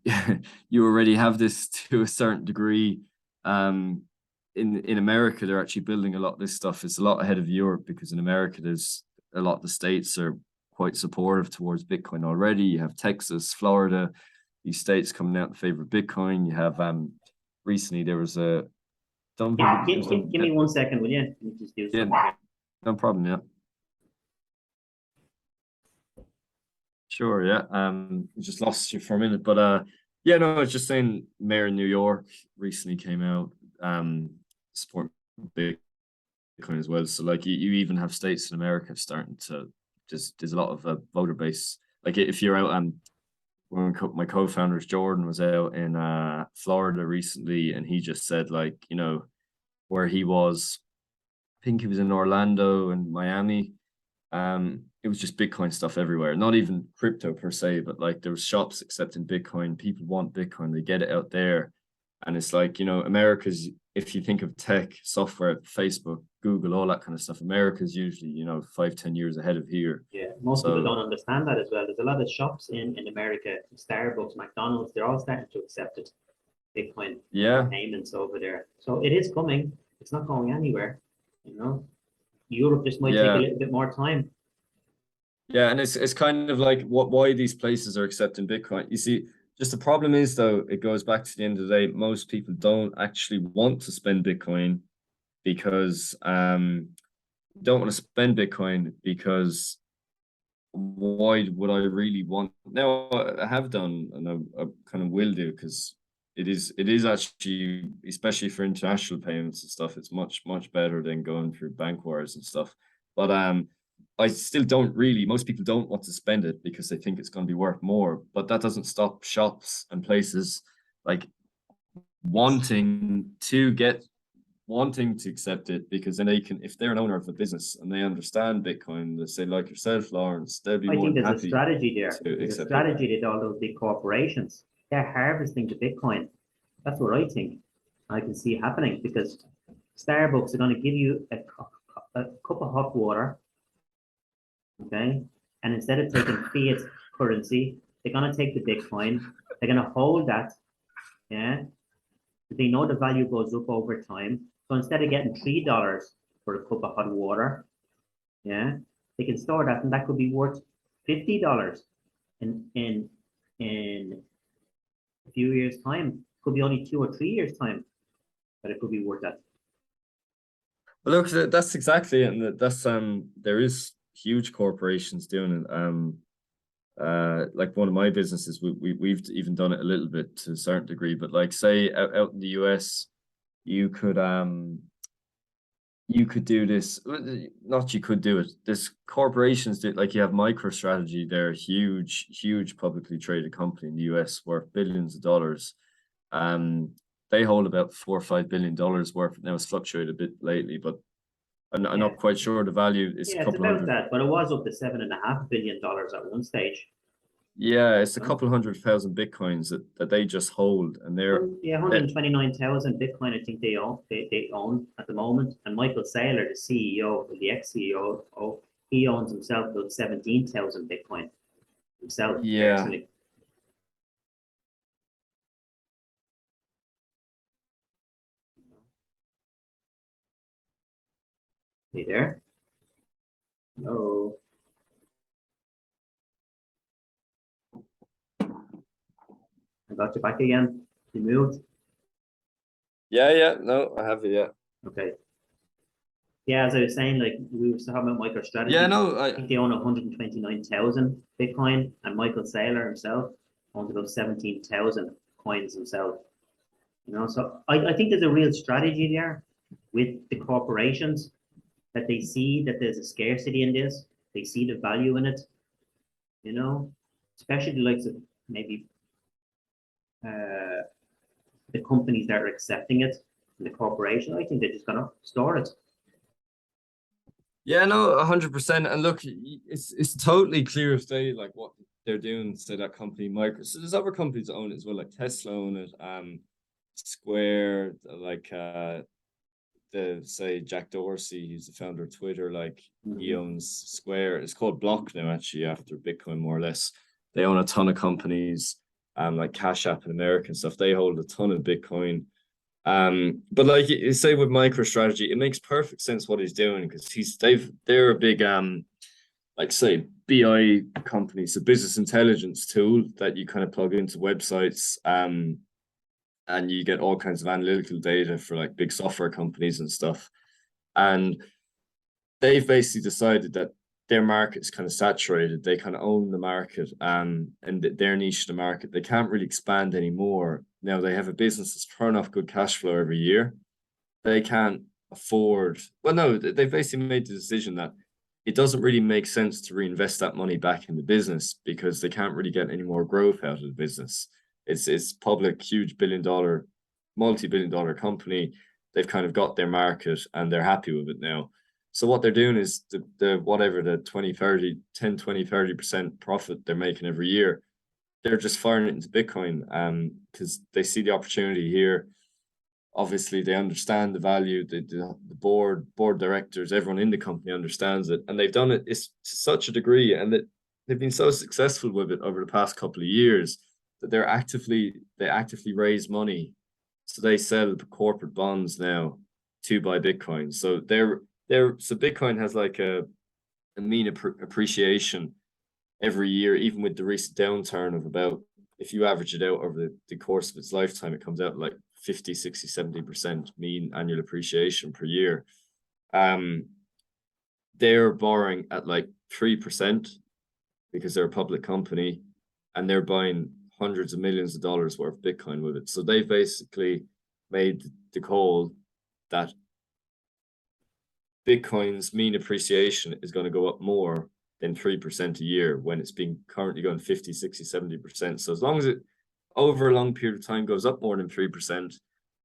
And you already have this to a certain degree. In America, they're actually building a lot of this stuff. It's a lot ahead of Europe, because in America, there's a lot of the states are quite supportive towards Bitcoin already. You have Texas, Florida, these states coming out in favor of Bitcoin. You have recently there was a give me 1 second, will you? Let me just do something. Yeah, no problem. Yeah, sure. Yeah, just lost you for a minute, but yeah, no, I was just saying, Mayor in New York recently came out supporting Bitcoin as well. So like you even have states in America starting to there's a lot of voter base. Like if you're out, when my co-founders Jordan was out in Florida recently, and he just said, like, you know, where he was, I think he was in Orlando and Miami. It was just Bitcoin stuff everywhere, not even crypto per se, but like there was shops accepting Bitcoin. People want Bitcoin, they get it out there. And it's like, you know, America's, if you think of tech, software, Facebook, Google, all that kind of stuff, America's usually, you know, 5-10 years ahead of here. Yeah, most people don't understand that as well. There's a lot of shops in America, Starbucks, McDonald's, they're all starting to accept it, Bitcoin payments over there. So it is coming. It's not going anywhere, you know. Europe just might take a little bit more time. Yeah, and it's kind of like why these places are accepting Bitcoin. You see, just the problem is, though, it goes back to the end of the day, most people don't actually want to spend Bitcoin because don't want to spend Bitcoin because why would I really want? Now I have done, and I kind of will do, because it is actually, especially for international payments and stuff, it's much better than going through bank wires and stuff. But I still don't really, most people don't want to spend it because they think it's going to be worth more. But that doesn't stop shops and places like wanting to accept it, because then they can, if they're an owner of a business and they understand Bitcoin, they say, like yourself, Lawrence, they'll be more than happy. I think there's a strategy there. There's a strategy that all those big corporations, they're harvesting the Bitcoin. That's what I think. I can see happening, because Starbucks are going to give you a cup of hot water, okay? And instead of taking fiat currency, they're going to take the Bitcoin. They're going to hold that, yeah? They know the value goes up over time. So instead of getting $3 for a cup of hot water, yeah, they can store that, and that could be worth $50 in a few years' time. Could be only 2 or 3 years' time, but it could be worth that. Well, look, that's exactly it, and that's there is huge corporations doing it. Like one of my businesses, we've even done it a little bit to a certain degree, but like say out in the US, you could do this, not you could do it. This corporations do, like you have MicroStrategy, they're a huge publicly traded company in the US worth billions of dollars. They hold about $4 or $5 billion worth. Now it's fluctuated a bit lately, but I'm not quite sure the value is a couple hundred. That, but it was up to $7.5 billion at one stage. Yeah, it's a couple 100,000 Bitcoins that they just hold, and they're 129,000 Bitcoin. I think they own at the moment. And Michael Saylor, the CEO, the ex-CEO, he owns himself about 17,000 Bitcoin himself Yeah. personally. Hey there. Hello. I got you back again. You moved. Yeah. No, I have it. Yeah. Okay. Yeah, as I was saying, like we were talking about MicroStrategy. Yeah. No. I think they own 129,000 Bitcoin, and Michael Saylor himself owns about 17,000 coins himself. You know, so I think there's a real strategy there with the corporations that they see that there's a scarcity in this. They see the value in it. You know, especially the likes of maybe uh, the companies that are accepting it, the corporation. I think they're just gonna store it. Yeah, no, 100%. And look, it's totally clear if they like what they're doing. So that company, Micro. So there's other companies that own it as well, like Tesla own it, Square, like the say Jack Dorsey, he's the founder of Twitter. Like he owns Square. It's called Block now, actually, after Bitcoin, more or less. They own a ton of companies, like Cash App in America and stuff. They hold a ton of Bitcoin. But like you say with MicroStrategy, it makes perfect sense what he's doing because they're a big like say BI company, so business intelligence tool that you kind of plug into websites, and you get all kinds of analytical data for like big software companies and stuff. And they've basically decided that their market is kind of saturated. They kind of own the market, and their niche of the market. They can't really expand anymore. Now they have a business that's throwing off good cash flow every year. They can't afford. Well, no, they've basically made the decision that it doesn't really make sense to reinvest that money back in the business because they can't really get any more growth out of the business. It's public, huge billion-dollar, multi-billion-dollar company. They've kind of got their market and they're happy with it now. So what they're doing is the whatever the 20, 30, 10, 20, 30% profit they're making every year, they're just firing it into Bitcoin because they see the opportunity here. Obviously, they understand the value. The board directors, everyone in the company understands it, and they've done it to such a degree, and that they've been so successful with it over the past couple of years that they actively raise money. So they sell corporate bonds now to buy Bitcoin. So so Bitcoin has like a mean appreciation every year, even with the recent downturn of about, if you average it out over the course of its lifetime, it comes out like 50, 60, 70% mean annual appreciation per year. They're borrowing at like 3% because they're a public company and they're buying hundreds of millions of dollars worth of Bitcoin with it. So they've basically made the call that Bitcoin's mean appreciation is going to go up more than 3% a year when it's been currently going 50, 60, 70%. So as long as it over a long period of time goes up more than 3%,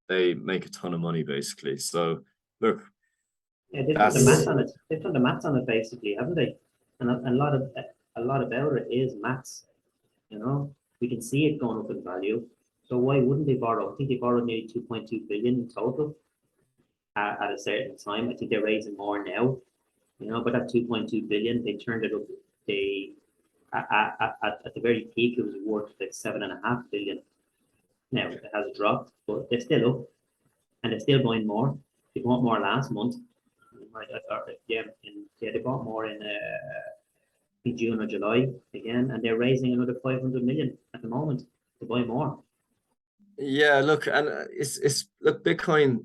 they make a ton of money basically. So look, yeah, they've done the maths on it. They've done the maths on it basically, haven't they? And a lot about it is maths. You know, we can see it going up in value. So why wouldn't they borrow? I think they borrowed nearly 2.2 billion in total at a certain time. I think they're raising more now. You know, but that 2.2 billion, they turned it up. They at the very peak, it was worth like 7.5 billion. Now it has dropped, but they're still up, and they're still buying more. They bought more last month. Yeah, they bought more in June or July again, and they're raising another 500 million at the moment to buy more. Yeah, look, and look, Bitcoin,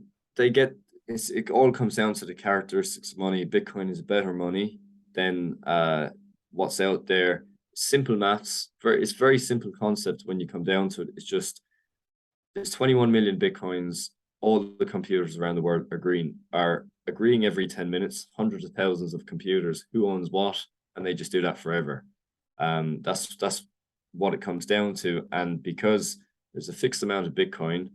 it all comes down to the characteristics of money. Bitcoin is better money than what's out there. Simple maths, it's very simple concept when you come down to it. It's just there's 21 million Bitcoins. All the computers around the world are agreeing every 10 minutes, hundreds of thousands of computers, who owns what, and they just do that forever. That's what it comes down to. And because there's a fixed amount of Bitcoin,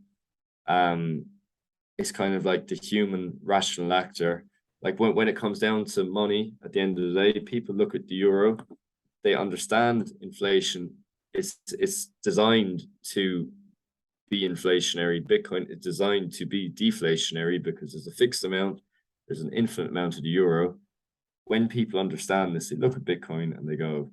it's kind of like the human rational actor. Like when it comes down to money, at the end of the day, people look at the euro, they understand inflation. It's designed to be inflationary. Bitcoin is designed to be deflationary because there's a fixed amount, there's an infinite amount of the euro. when people understand this, they look at Bitcoin and they go,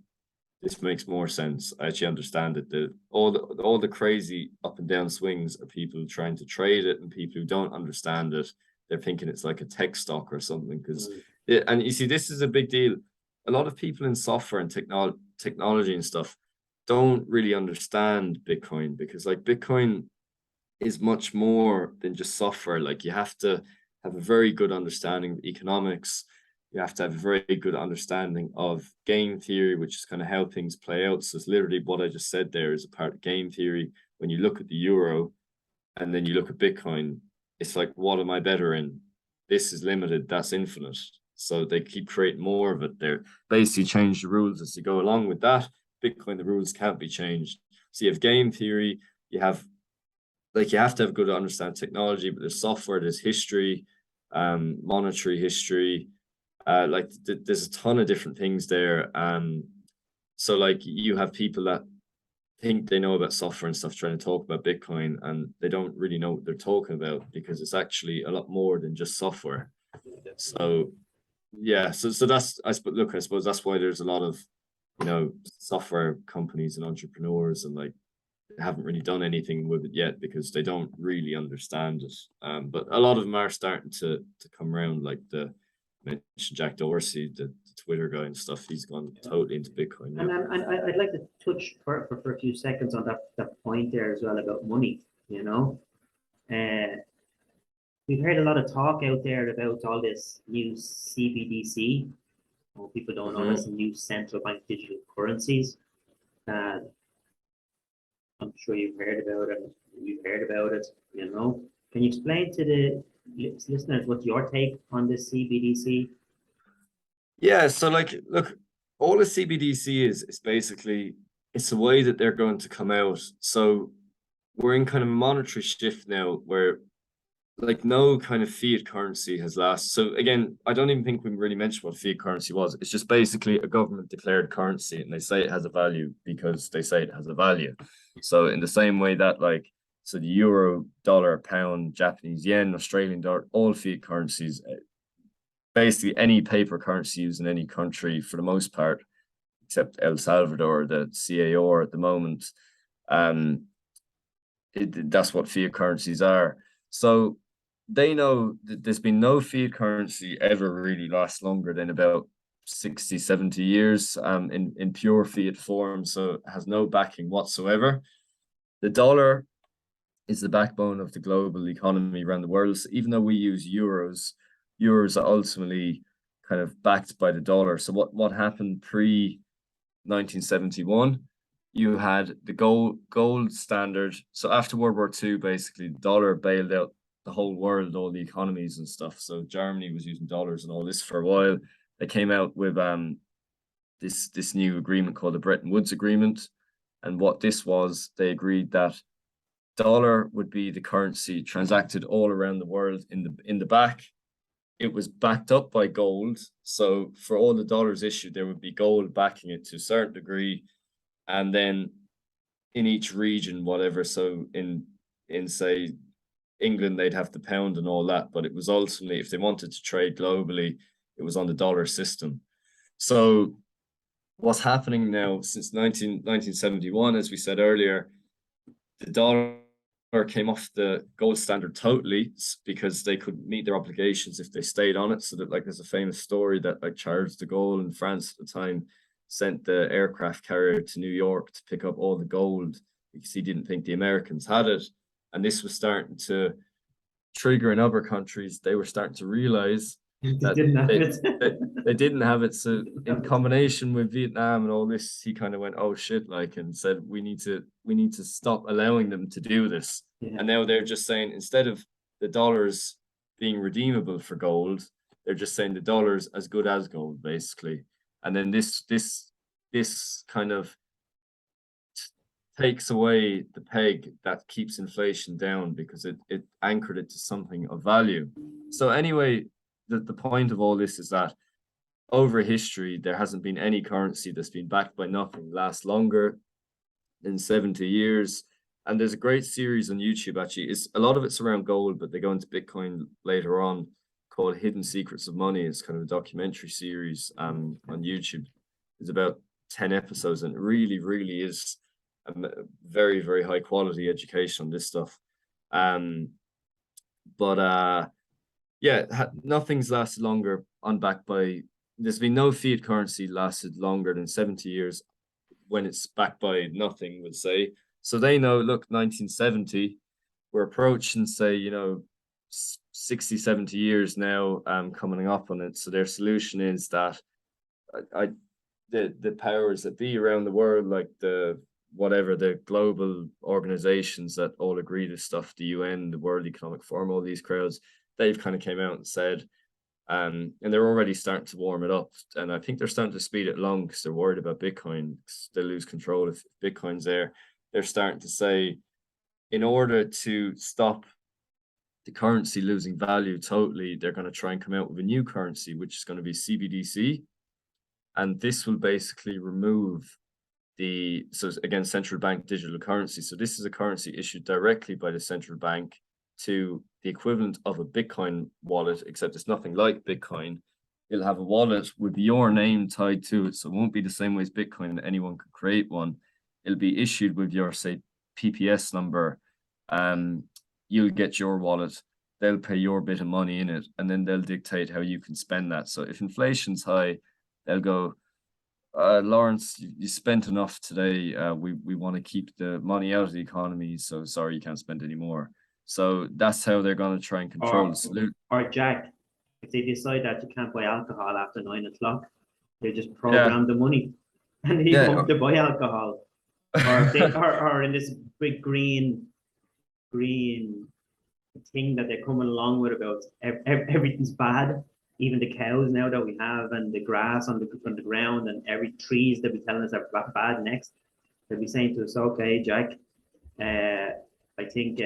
this makes more sense. I actually understand it. All the crazy up and down swings are people trying to trade it, and people who don't understand it, they're thinking it's like a tech stock or something. Because and you see, this is a big deal. A lot of people in software and technology and stuff don't really understand Bitcoin, because like Bitcoin is much more than just software. Like you have to have a very good understanding of economics. You have to have a very good understanding of game theory, which is kind of how things play out. So it's literally what I just said there is a part of game theory. When you look at the euro and then you look at Bitcoin, it's like, what am I better in? This is limited, that's infinite. So they keep creating more of it. They're basically change the rules as you go along. With that, Bitcoin, the rules can't be changed. So you have game theory, you have you have to have good understand technology, but there's software, there's history, monetary history, there's a ton of different things there. So like you have people that think they know about software and stuff trying to talk about Bitcoin, and they don't really know what they're talking about, because it's actually a lot more than just software. So yeah, so that's, I suppose that's why there's a lot of, software companies and entrepreneurs, and like haven't really done anything with it yet because they don't really understand it. But a lot of them are starting to come around, like mentioned Jack Dorsey, the Twitter guy and stuff. He's gone totally into Bitcoin now. And I'd like to touch for a few seconds on that point there as well about money. We've heard a lot of talk out there about all this new CBDC. Well, people don't know this, new central bank digital currencies. I'm sure you've heard about it. We've heard about it. Can you explain to the listeners what's your take on this CBDC? Yeah, so like, look, all a CBDC is basically, it's the way that they're going to come out. So we're in kind of a monetary shift now where like no kind of fiat currency has lasted. So again, I don't even think we really mentioned what fiat currency was. It's just basically a government declared currency, and they say it has a value because they say it has a value. So in the same way that so the euro, dollar, pound, Japanese yen, Australian dollar, all fiat currencies, basically any paper currency used in any country for the most part, except El Salvador, the CAR at the moment, that's what fiat currencies are. So they know that there's been no fiat currency ever really last longer than about 60, 70 years in pure fiat form. So it has no backing whatsoever. The dollar is the backbone of the global economy around the world. So even though we use euros are ultimately kind of backed by the dollar. So what happened pre 1971? You had the gold standard. So after World War II, basically the dollar bailed out the whole world, all the economies and stuff. So Germany was using dollars and all this for a while. They came out with this new agreement called the Bretton Woods Agreement. And what this was, they agreed that dollar would be the currency transacted all around the world. In the back, it was backed up by gold. So for all the dollars issued, there would be gold backing it to a certain degree. And then in each region, whatever. So in say England, they'd have the pound and all that, but it was ultimately, if they wanted to trade globally, it was on the dollar system. So what's happening now since 1971, as we said earlier, the dollar came off the gold standard totally because they could meet their obligations if they stayed on it. So that there's a famous story that Charles de Gaulle in France at the time sent the aircraft carrier to New York to pick up all the gold because he didn't think the Americans had it. And this was starting to trigger in other countries. They were starting to realize that they didn't have it. So in combination with Vietnam and all this, he kind of went, oh shit, and said, we need to stop allowing them to do this. Yeah. And now they're just saying, instead of the dollars being redeemable for gold, they're just saying the dollar's as good as gold, basically. And then this kind of takes away the peg that keeps inflation down because it anchored it to something of value. So anyway, the point of all this is that over history, there hasn't been any currency that's been backed by nothing last longer than 70 years. And there's a great series on YouTube, actually. A lot of it's around gold, but they go into Bitcoin later on, called Hidden Secrets of Money. It's kind of a documentary series on YouTube. It's about 10 episodes, and it really, really is a very, very high quality education on this stuff. But yeah, nothing's lasted longer unbacked by. There's been no fiat currency lasted longer than 70 years when it's backed by nothing, would say. So they know, look, 1970, we're approaching, say, 60, 70 years now, coming up on it. So their solution is that the powers that be around the world, like the global organizations that all agree to stuff, the UN, the World Economic Forum, all these crowds, they've kind of came out and said, and they're already starting to warm it up. And I think they're starting to speed it along because they're worried about Bitcoin. They lose control if Bitcoin's there. They're starting to say, in order to stop the currency losing value totally, they're going to try and come out with a new currency, which is going to be CBDC. And this will basically remove so again, central bank digital currency. So this is a currency issued directly by the central bank to the equivalent of a Bitcoin wallet, except it's nothing like Bitcoin. It'll have a wallet with your name tied to it. So it won't be the same way as Bitcoin that anyone could create one. It'll be issued with your, say, PPS number. You'll get your wallet. They'll pay your bit of money in it, and then they'll dictate how you can spend that. So if inflation's high, they'll go, Lawrence, you spent enough today. We want to keep the money out of the economy. So sorry, you can't spend any more. So that's how they're going to try and control the solution. Or Jack, if they decide that you can't buy alcohol after 9 o'clock, they just program the money and they come to buy alcohol. Or they or in this big green thing that they're coming along with about everything's bad, even the cows now that we have, and the grass on the ground, and every trees that be telling us are bad next. They'll be saying to us, okay, Jack, I think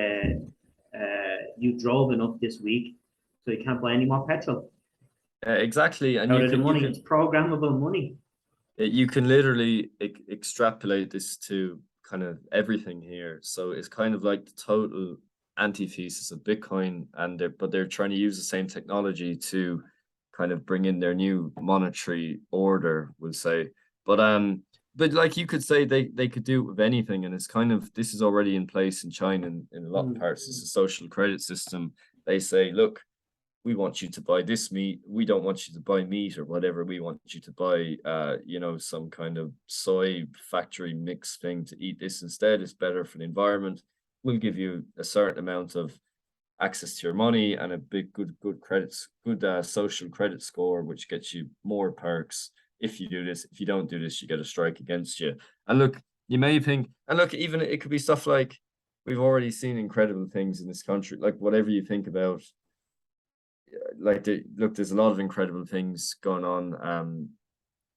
you drove enough this week, so you can't buy any more petrol. Exactly. And it's programmable money. You can literally extrapolate this to kind of everything here. So it's kind of like the total antithesis of Bitcoin, but they're trying to use the same technology to kind of bring in their new monetary order, we'll say. But like you could say they could do it with anything, and it's kind of, this is already in place in China in a lot of parts. It's a social credit system. They say, look, we want you to buy this meat. We don't want you to buy meat or whatever. We want you to buy, some kind of soy factory mix thing to eat this instead. It's better for the environment. We'll give you a certain amount of access to your money and a big, good credits, good social credit score, which gets you more perks if you do this. If you don't do this, you get a strike against you. And look, you may think, and look, even it could be stuff like, we've already seen incredible things in this country, like whatever you think about. There's a lot of incredible things going on.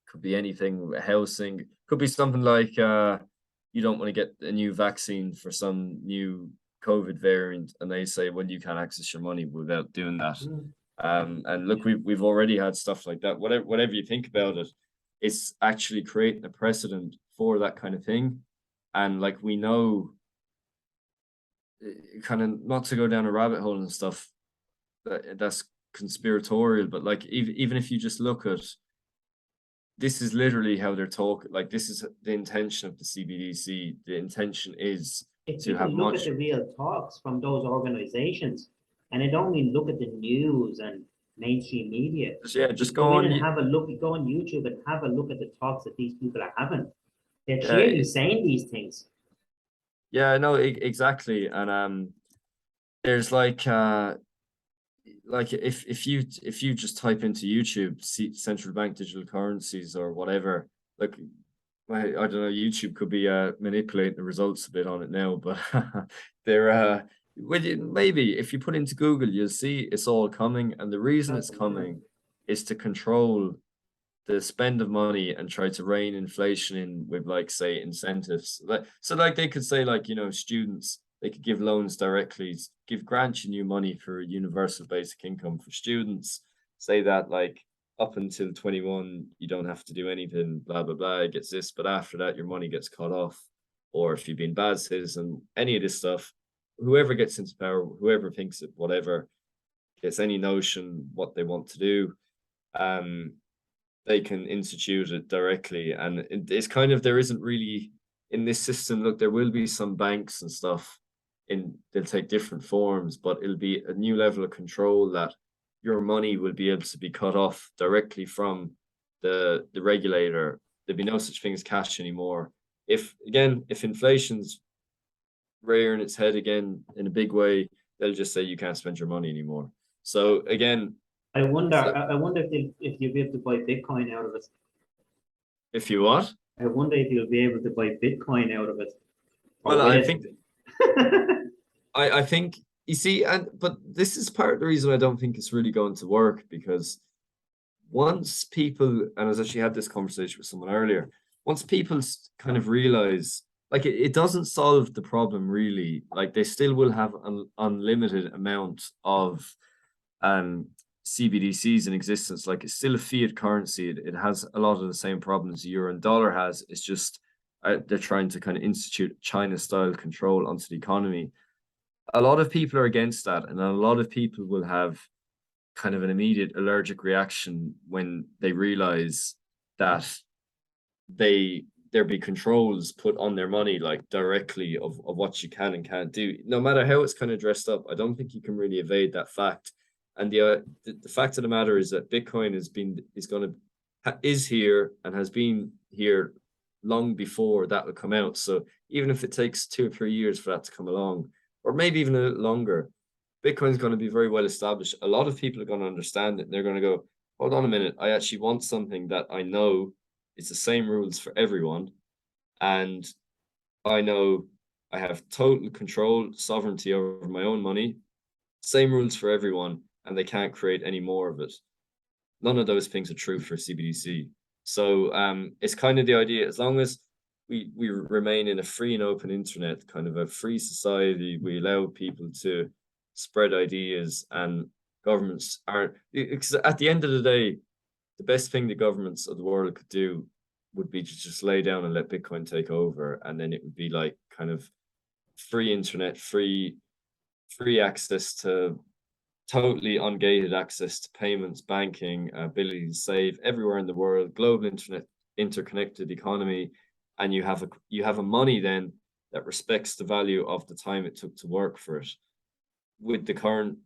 Could be anything, housing, could be something like you don't want to get a new vaccine for some new COVID variant, and they say, well, you can't access your money without doing that. And look, we've already had stuff like that. Whatever you think about it, it's actually creating a precedent for that kind of thing. And like, we know, kind of, not to go down a rabbit hole and stuff, that's conspiratorial, but like, even if you just look at, this is literally how they're talking. Like, this is the intention of the CBDC. The intention is to have look at the real talks from those organizations, and I don't mean look at the news and mainstream media. Just go on and have a look. Go on YouTube and have a look at the talks that these people are having. They're clearly saying these things. Yeah, no, exactly. And there's like if you just type into YouTube, see central bank digital currencies or whatever, like, I don't know, YouTube could be manipulating the results a bit on it now, but they're maybe if you put into Google, you'll see it's all coming, and the reason it's coming is to control the spend of money and try to rein inflation in with, like, say, incentives. So like they could say, like, students, they could give loans directly, grant you new money for universal basic income for students, say that, like, up until 21, you don't have to do anything, blah, blah, blah, it gets this, but after that, your money gets cut off. Or if you've been bad citizen, any of this stuff, whoever gets into power, whoever thinks it, whatever, gets any notion what they want to do, they can institute it directly. And it's kind of, there isn't really in this system, look, there will be some banks and stuff they'll take different forms, but it'll be a new level of control that your money will be able to be cut off directly from the regulator. There'll be no such thing as cash anymore. If inflation's rearing its head again in a big way, they'll just say you can't spend your money anymore. So again, I wonder if you'll be able to buy Bitcoin out of it. If you what? I wonder if you'll be able to buy Bitcoin out of it. Well, I think I think you see, but this is part of the reason I don't think it's really going to work, because once people, and I was actually had this conversation with someone earlier, once people kind of realize, like, it doesn't solve the problem really. Like, they still will have an unlimited amount of CBDCs in existence. Like, it's still a fiat currency. It has a lot of the same problems the euro and dollar has. It's just they're trying to kind of institute China-style control onto the economy. A lot of people are against that, and a lot of people will have kind of an immediate allergic reaction when they realize that there'll be controls put on their money, like directly of what you can and can't do. No matter how it's kind of dressed up, I don't think you can really evade that fact. And the fact of the matter is that Bitcoin is here and has been here long before that will come out. So even if it takes 2 or 3 years for that to come along, or maybe even a little longer, Bitcoin's going to be very well established. A lot of people are going to understand it, and they're going to go, hold on a minute, I actually want something that I know it's the same rules for everyone, and I know I have total control, sovereignty over my own money, same rules for everyone, and they can't create any more of it. None of those things are true for CBDC. So it's kind of the idea, as long as we remain in a free and open internet, kind of a free society, we allow people to spread ideas, and governments aren't, because at the end of the day, the best thing the governments of the world could do would be to just lay down and let Bitcoin take over, and then it would be like kind of free internet, free access to totally ungated access to payments, banking, ability to save everywhere in the world, global internet, interconnected economy, and you have a money then that respects the value of the time it took to work for it. With the current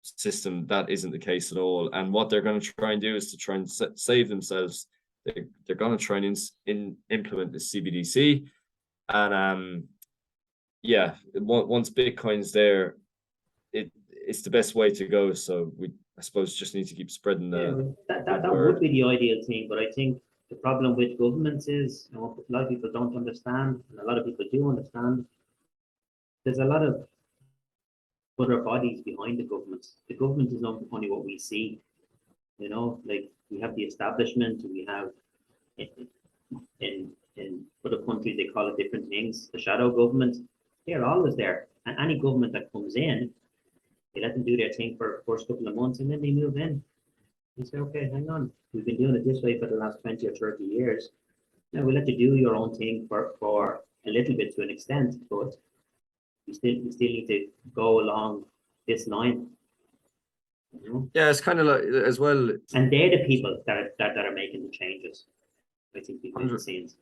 system, that isn't the case at all. And what they're going to try and do is to try and save themselves. They're going to try and implement the CBDC, and once Bitcoin's there, it's the best way to go. So I suppose, just need to keep spreading that would be the ideal thing. But I think the problem with governments is, a lot of people don't understand, and a lot of people do understand. There's a lot of other bodies behind the government. The government is not only what we see. Like, we have the establishment, we have in other countries they call it different things. The shadow government, they're always there. And any government that comes in, they let them do their thing for the first couple of months, and then they move in. You say, okay, hang on, we've been doing it this way for the last 20 or 30 years. Now we'll let you do your own thing for a little bit, to an extent, but we still need to go along this line. Yeah, it's kind of like, as well. And they're the people that are making the changes, I think, behind the scenes.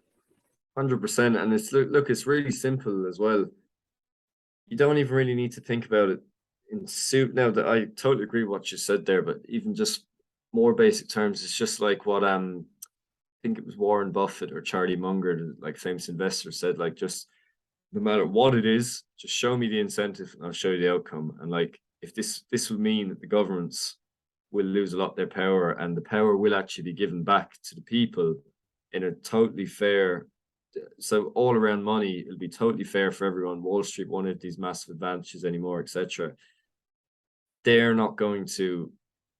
100%. And it's look, it's really simple as well. You don't even really need to think about it in soup. Now, that I totally agree with what you said there, but even just more basic terms, it's just like what I think it was Warren Buffett or Charlie Munger, like famous investor, said, like, just no matter what it is, just show me the incentive and I'll show you the outcome. And like, if this would mean that the governments will lose a lot of their power, and the power will actually be given back to the people in a totally fair, so all around money, it'll be totally fair for everyone. Wall Street wanted these massive advantages anymore, etc. They're not going to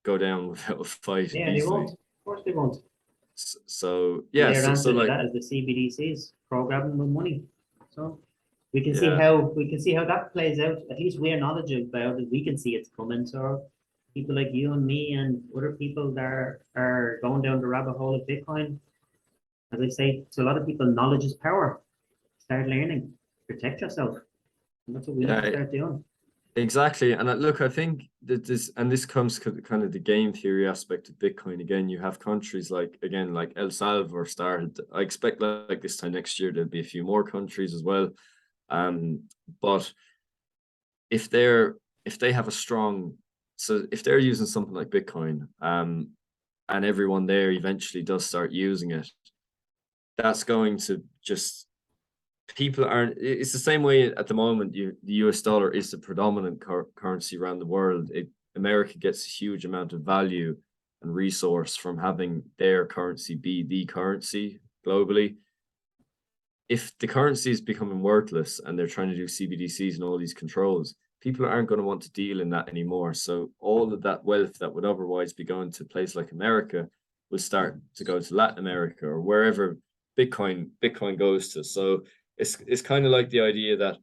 go down without a fight. Yeah, easily. They won't. Of course they won't. So yeah, their answer like, to that is the CBDCs, programming with money. So we can see how that plays out. At least we're knowledgeable about it. We can see it's coming. So people like you and me and other people that are going down the rabbit hole of Bitcoin, as I say to a lot of people, knowledge is power. Start learning, protect yourself. And that's what we have to start doing. Exactly. And look, I think that this comes kind of the game theory aspect of Bitcoin. Again, you have countries like, again, like El Salvador started. I expect like this time next year, there'll be a few more countries as well. But if they have a strong, so if they're using something like Bitcoin, and everyone there eventually does start using it, that's going to just, people aren't, it's the same way at the moment. The US dollar is the predominant currency around the world. America gets a huge amount of value and resource from having their currency be the currency globally. If the currency is becoming worthless and they're trying to do CBDCs and all these controls, people aren't going to want to deal in that anymore. So all of that wealth that would otherwise be going to a place like America will start to go to Latin America or wherever Bitcoin goes to. So it's kind of like the idea that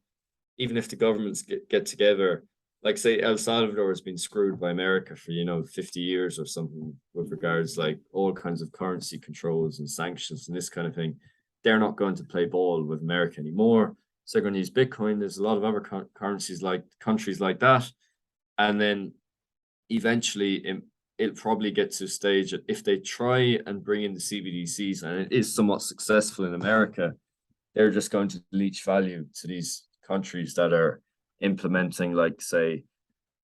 even if the governments get together, like say El Salvador has been screwed by America for 50 years or something with regards like all kinds of currency controls and sanctions and this kind of thing. They're not going to play ball with America anymore. So they're going to use Bitcoin. There's a lot of other currencies like countries like that. And then eventually it'll probably get to a stage that if they try and bring in the CBDCs and it is somewhat successful in America, they're just going to leach value to these countries that are implementing, like, say,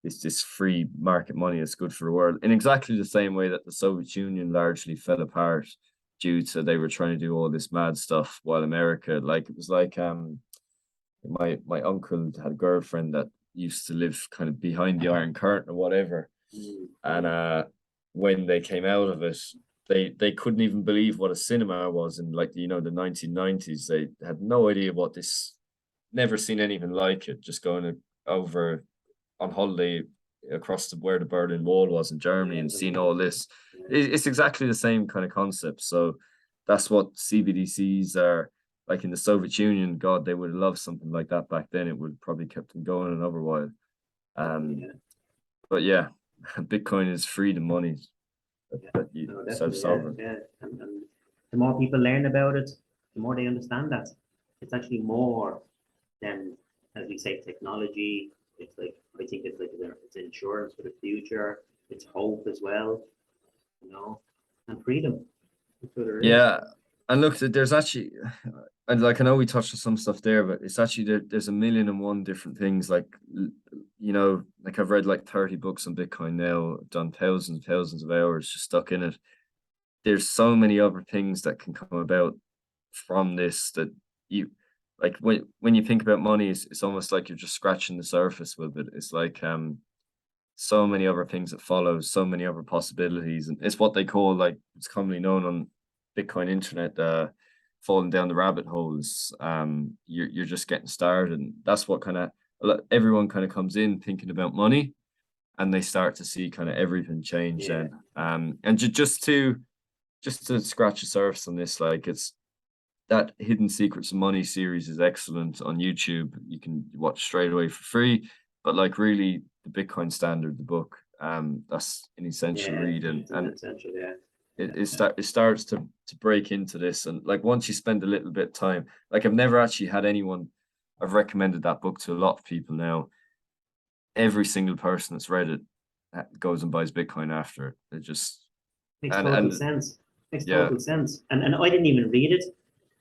this free market money that's good for the world in exactly the same way that the Soviet Union largely fell apart due to they were trying to do all this mad stuff while America, like, it was like my uncle had a girlfriend that used to live kind of behind the Iron Curtain or whatever. And when they came out of it, they couldn't even believe what a cinema was in, like, the 1990s. They had no idea what this, never seen anything like it, just going over on holiday across where the Berlin Wall was in Germany and seeing all this. It's exactly the same kind of concept. So that's what CBDCs are. Like in the Soviet Union, God, they would have loved something like that back then. It would probably kept them going another while. But yeah, Bitcoin is freedom money that you self-sovereign. And the more people learn about it, the more they understand that it's actually more than, as we say, technology. It's like, I think it's like it's insurance for the future. It's hope as well, and freedom. Yeah, and look, there's actually, and like I know we touched on some stuff there, but it's actually there's a million and one different things. Like, like I've read like 30 books on Bitcoin now, done thousands of hours just stuck in it. There's so many other things that can come about from this that you, like, when you think about money, it's almost like you're just scratching the surface with it. It's like so many other things that follow, so many other possibilities, and it's what they call, like, it's commonly known on Bitcoin internet, falling down the rabbit holes. You're just getting started, and that's what kind of everyone kind of comes in thinking about money, and they start to see kind of everything change then. And just to scratch the surface on this, like, it's that Hidden Secrets of Money series is excellent on YouTube. You can watch straight away for free. But like, really, the Bitcoin Standard, the book, that's an essential read, and essential, it starts to break into this. And like, once you spend a little bit of time, like, I've never actually had anyone, I've recommended that book to a lot of people now. Every single person that's read it goes and buys Bitcoin after it. It just makes total sense. Makes total sense. And I didn't even read it.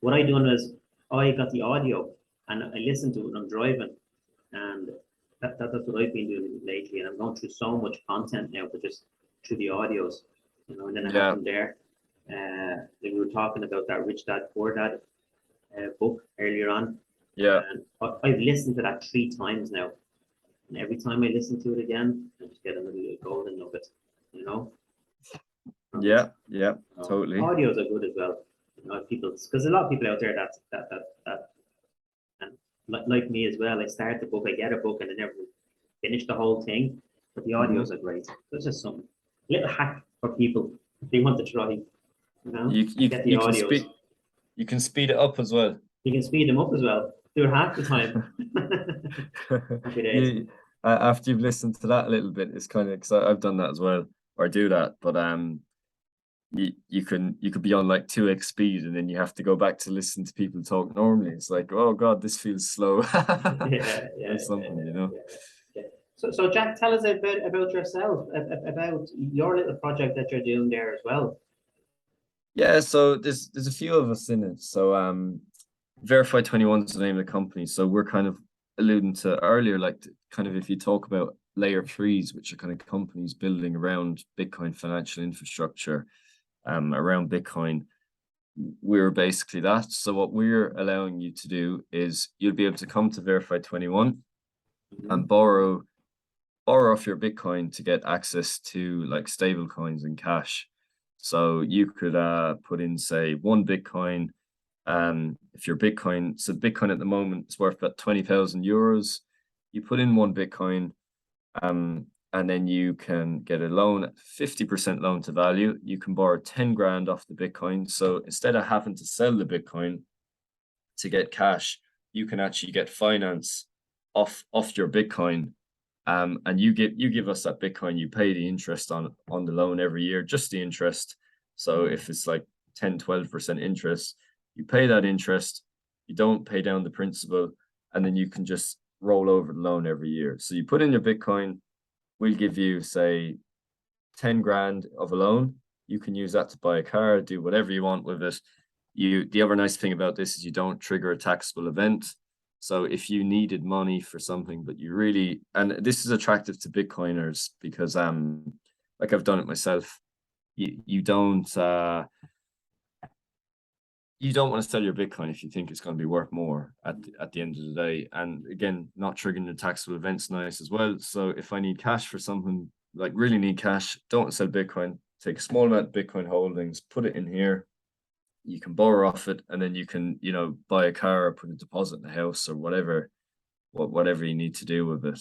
What I done was I got the audio and I listened to it when I'm driving, and that's what I've been doing lately. And I'm going through so much content now, but just through the audios, and then I have them there. We were talking about that Rich Dad Poor Dad book earlier on. Yeah. And I've listened to that 3 times now, and every time I listen to it again, I just get another little golden nugget, Yeah, totally. Audios are good as well. People, because a lot of people out there that and like me as well. I start the book, I get a book, and I never finish the whole thing. But the audios are great. There's just some little hack for people if they want to try. You get the audios. You can speed it up as well. You can speed them up as well. Do it half the time. Happy days. After you've listened to that a little bit, it's kind of, because I've done that as well, or I do that, but you could be on like 2x speed, and then you have to go back to listen to people talk normally. It's like, oh God, this feels slow. Yeah. Something, So Jack, tell us a bit about yourself, about your little project that you're doing there as well. Yeah, so there's a few of us in it. So Verify 21 is the name of the company. So we're kind of alluding to earlier, like kind of if you talk about layer threes, which are kind of companies building around Bitcoin financial infrastructure, around Bitcoin, we're basically that. So what we're allowing you to do is you'll be able to come to Verify 21 and borrow off your Bitcoin to get access to like stable coins and cash. So you could put in, say, 1 Bitcoin. If your Bitcoin, so Bitcoin at the moment is worth about 20,000 euros. You put in 1 Bitcoin, and then you can get a loan at 50% loan to value. You can borrow 10 grand off the Bitcoin. So instead of having to sell the Bitcoin to get cash, you can actually get finance off your Bitcoin. And you give us that Bitcoin, you pay the interest on the loan every year, just the interest. So if it's like 10, 12% interest, you pay that interest, you don't pay down the principal, and then you can just roll over the loan every year. So you put in your Bitcoin, we'll give you, say, 10 grand of a loan. You can use that to buy a car, do whatever you want with it. The other nice thing about this is you don't trigger a taxable event. So if you needed money for something, but you really, and this is attractive to Bitcoiners because like I've done it myself, you don't want to sell your Bitcoin if you think it's going to be worth more at the end of the day. And again, not triggering the taxable event's nice as well. So if I need cash for something, like really need cash, don't want to sell Bitcoin, take a small amount of Bitcoin holdings, put it in here. You can borrow off it, and then you can, buy a car or put a deposit in the house or whatever you need to do with it.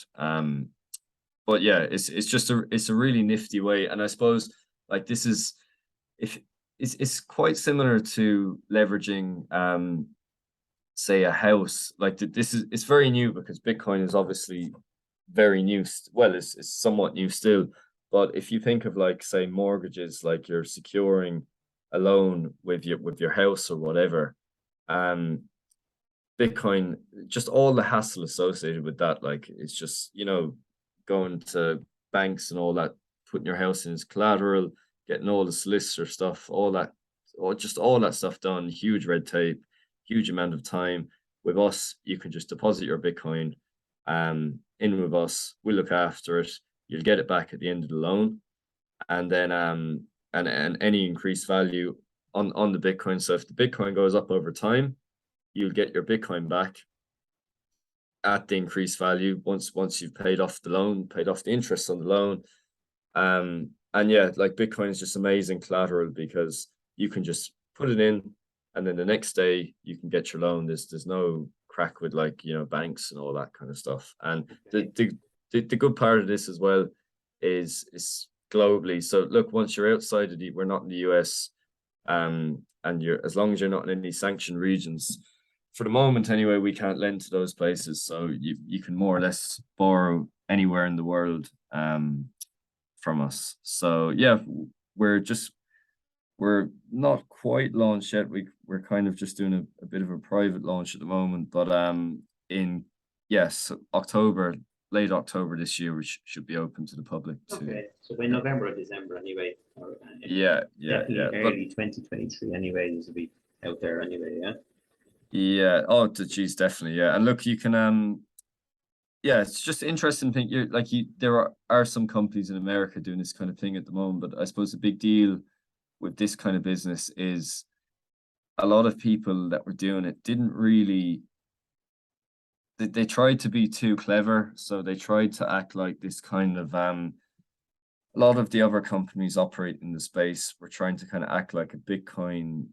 But yeah, it's a really nifty way. And I suppose like this is, if it's quite similar to leveraging say a house. Like it's very new because Bitcoin is obviously very new. Well, it's somewhat new still. But if you think of like, say, mortgages, like you're securing a loan with your house or whatever, Bitcoin, just all the hassle associated with that, like it's just, going to banks and all that, putting your house in as collateral, getting all the solicitor stuff, all that, or just all that stuff done, huge red tape, huge amount of time. With us, you can just deposit your Bitcoin in with us, we'll look after it, you'll get it back at the end of the loan, and then and any increased value on the Bitcoin. So if the Bitcoin goes up over time, you'll get your Bitcoin back at the increased value once you've paid off the loan, paid off the interest on the loan. And yeah, like Bitcoin is just amazing collateral because you can just put it in, and then the next day you can get your loan. There's no crack with like banks and all that kind of stuff. And the good part of this as well is globally. So look, once you're outside of we're not in the US, and you're, as long as you're not in any sanctioned regions, for the moment anyway, we can't lend to those places. So you can more or less borrow anywhere in the world from us. So yeah, we're not quite launched yet. We're kind of just doing a bit of a private launch at the moment, but in October, late October this year, we should be open to the public too. Okay, so by November or December anyway. Or, early 2023 anyway. This will be out there anyway. Yeah. Yeah. Oh, geez, definitely. Yeah. And look, you can yeah, it's just interesting thing. There are some companies in America doing this kind of thing at the moment, but I suppose the big deal with this kind of business is a lot of people that were doing it didn't really. They tried to be too clever, so they tried to act like this kind of a lot of the other companies operate in the space were trying to kind of act like a Bitcoin.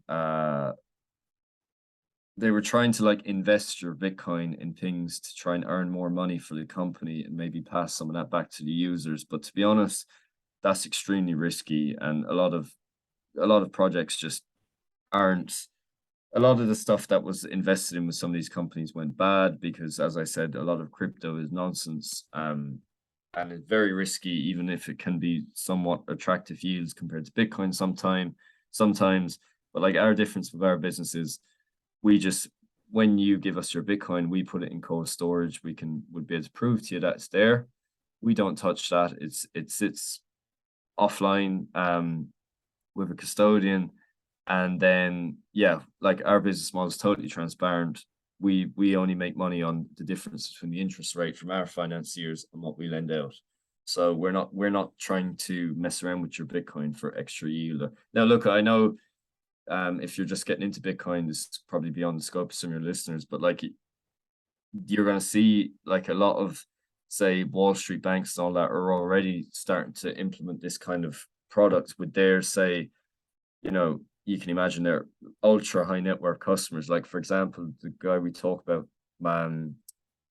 They were trying to like invest your Bitcoin in things to try and earn more money for the company and maybe pass some of that back to the users. But to be honest, that's extremely risky, and a lot of projects just aren't. A lot of the stuff that was invested in with some of these companies went bad because, as I said, a lot of crypto is nonsense, and it's very risky, even if it can be somewhat attractive yields compared to Bitcoin sometimes. But like our difference with our business is, when you give us your Bitcoin, we put it in cold storage. We'd be able to prove to you that it's there. we don't touch that. It sits offline with a custodian, and then yeah, like our business model is totally transparent. We only make money on the difference between the interest rate from our financiers and what we lend out. So we're not trying to mess around with your Bitcoin for extra yield. Now, look, I know if you're just getting into Bitcoin, this is probably beyond the scope of some of your listeners, but like you're going to see like a lot of, say, Wall Street banks and all that are already starting to implement this kind of product with their, say, you know, you can imagine their ultra high net worth customers. Like, for example, the guy we talked about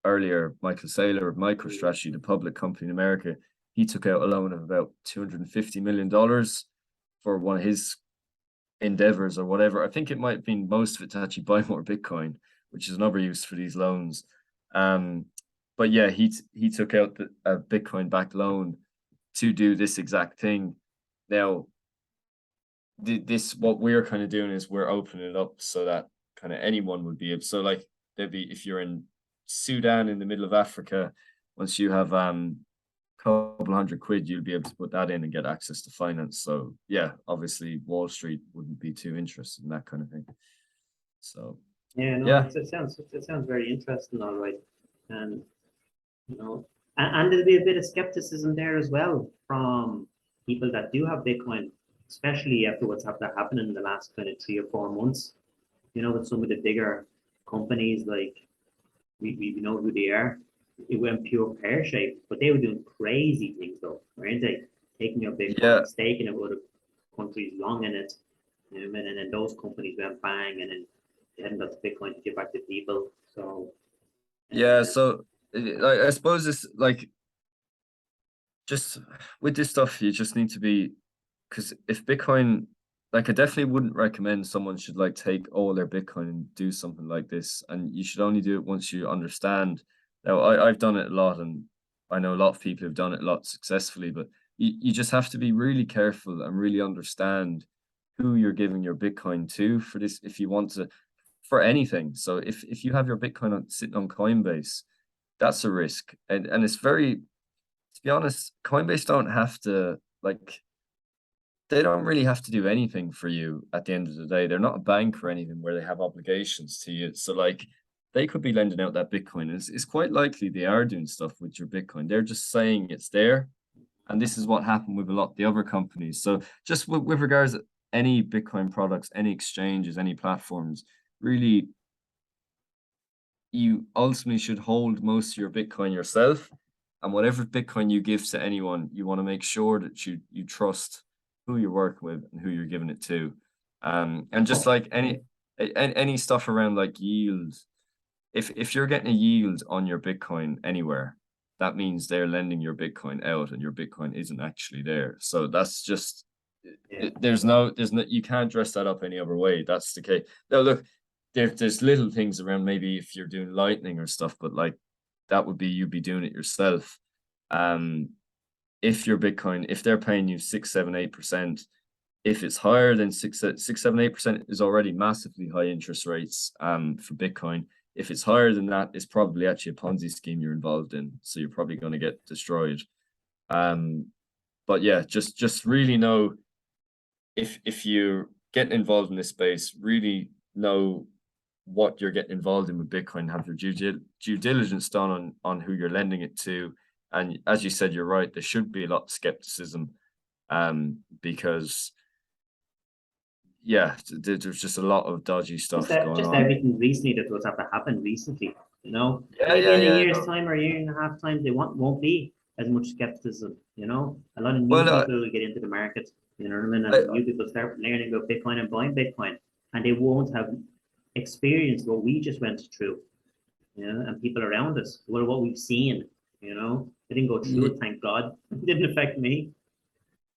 earlier, Michael Saylor of MicroStrategy, the public company in America, he took out a loan of about $250 million for one of his endeavors or whatever. I think it might have been most of it to actually buy more Bitcoin, which is another use for these loans. But yeah, he took out a Bitcoin backed loan to do this exact thing. Now, this what we're kind of doing is we're opening it up so that kind of anyone would be able. So like there'd be, if you're in Sudan in the middle of Africa, once you have couple £100, you'll be able to put that in and get access to finance. So yeah, obviously Wall Street wouldn't be too interested in that kind of thing. So Yeah, no, yeah, it sounds very interesting, all right. And you know, and there'll be a bit of skepticism there as well from people that do have Bitcoin, especially after what's happened in the last kind of 3 or 4 months. You know, with some of the bigger companies, like we know who they are. It went pure pear shaped, but they were doing crazy things though, weren't they? Taking your Bitcoin, yeah, staking it with other countries long in it, and then those companies went bang, and then they hadn't got the Bitcoin to give back to people. So yeah. So I suppose it's like, just with this stuff, you just need to be, because if Bitcoin, like I definitely wouldn't recommend someone should like take all their Bitcoin and do something like this. And you should only do it once you understand. Now, I've done it a lot, and I know a lot of people have done it a lot successfully, but you just have to be really careful and really understand who you're giving your Bitcoin to for this, if you want to, for anything. So if you have your Bitcoin sitting on Coinbase, that's a risk. And it's very, to be honest, Coinbase don't have to, like, they don't really have to do anything for you at the end of the day. They're not a bank or anything where they have obligations to you. So like they could be lending out that Bitcoin. It's quite likely they are doing stuff with your Bitcoin. They're just saying it's there. And this is what happened with a lot of the other companies. So just with regards to any Bitcoin products, any exchanges, any platforms, really, you ultimately should hold most of your Bitcoin yourself. And whatever Bitcoin you give to anyone, you want to make sure that you trust who you're working with and who you're giving it to. And just like any stuff around like yield, if you're getting a yield on your Bitcoin anywhere, that means they're lending your Bitcoin out and your Bitcoin isn't actually there. So that's just, yeah, there's no, you can't dress that up any other way. That's the case. Now look, there's little things around, maybe if you're doing lightning or stuff, but like that would be, you'd be doing it yourself. If your Bitcoin, if they're paying you 6, 7, 8%, if it's higher than 6, 7, 8% is already massively high interest rates for Bitcoin. If it's higher than that, it's probably actually a Ponzi scheme you're involved in. So you're probably going to get destroyed. But yeah, just really know, if you're getting involved in this space, really know what you're getting involved in with Bitcoin, have your due diligence done on who you're lending it to. And as you said, you're right, there should be a lot of skepticism because yeah, there's just a lot of dodgy stuff going just on. everything recently that was ever happened recently. You know, Yeah, maybe yeah, in a yeah. year's No. time or a year and a half time, they won't be as much skepticism. You know, a lot of new Well, people will get into the market. You know what I mean? I, And new people start learning about Bitcoin and buying Bitcoin, and they won't have experienced what we just went through. You know, and people around us, what we've seen. You know, I didn't go through it, thank God. It didn't affect me.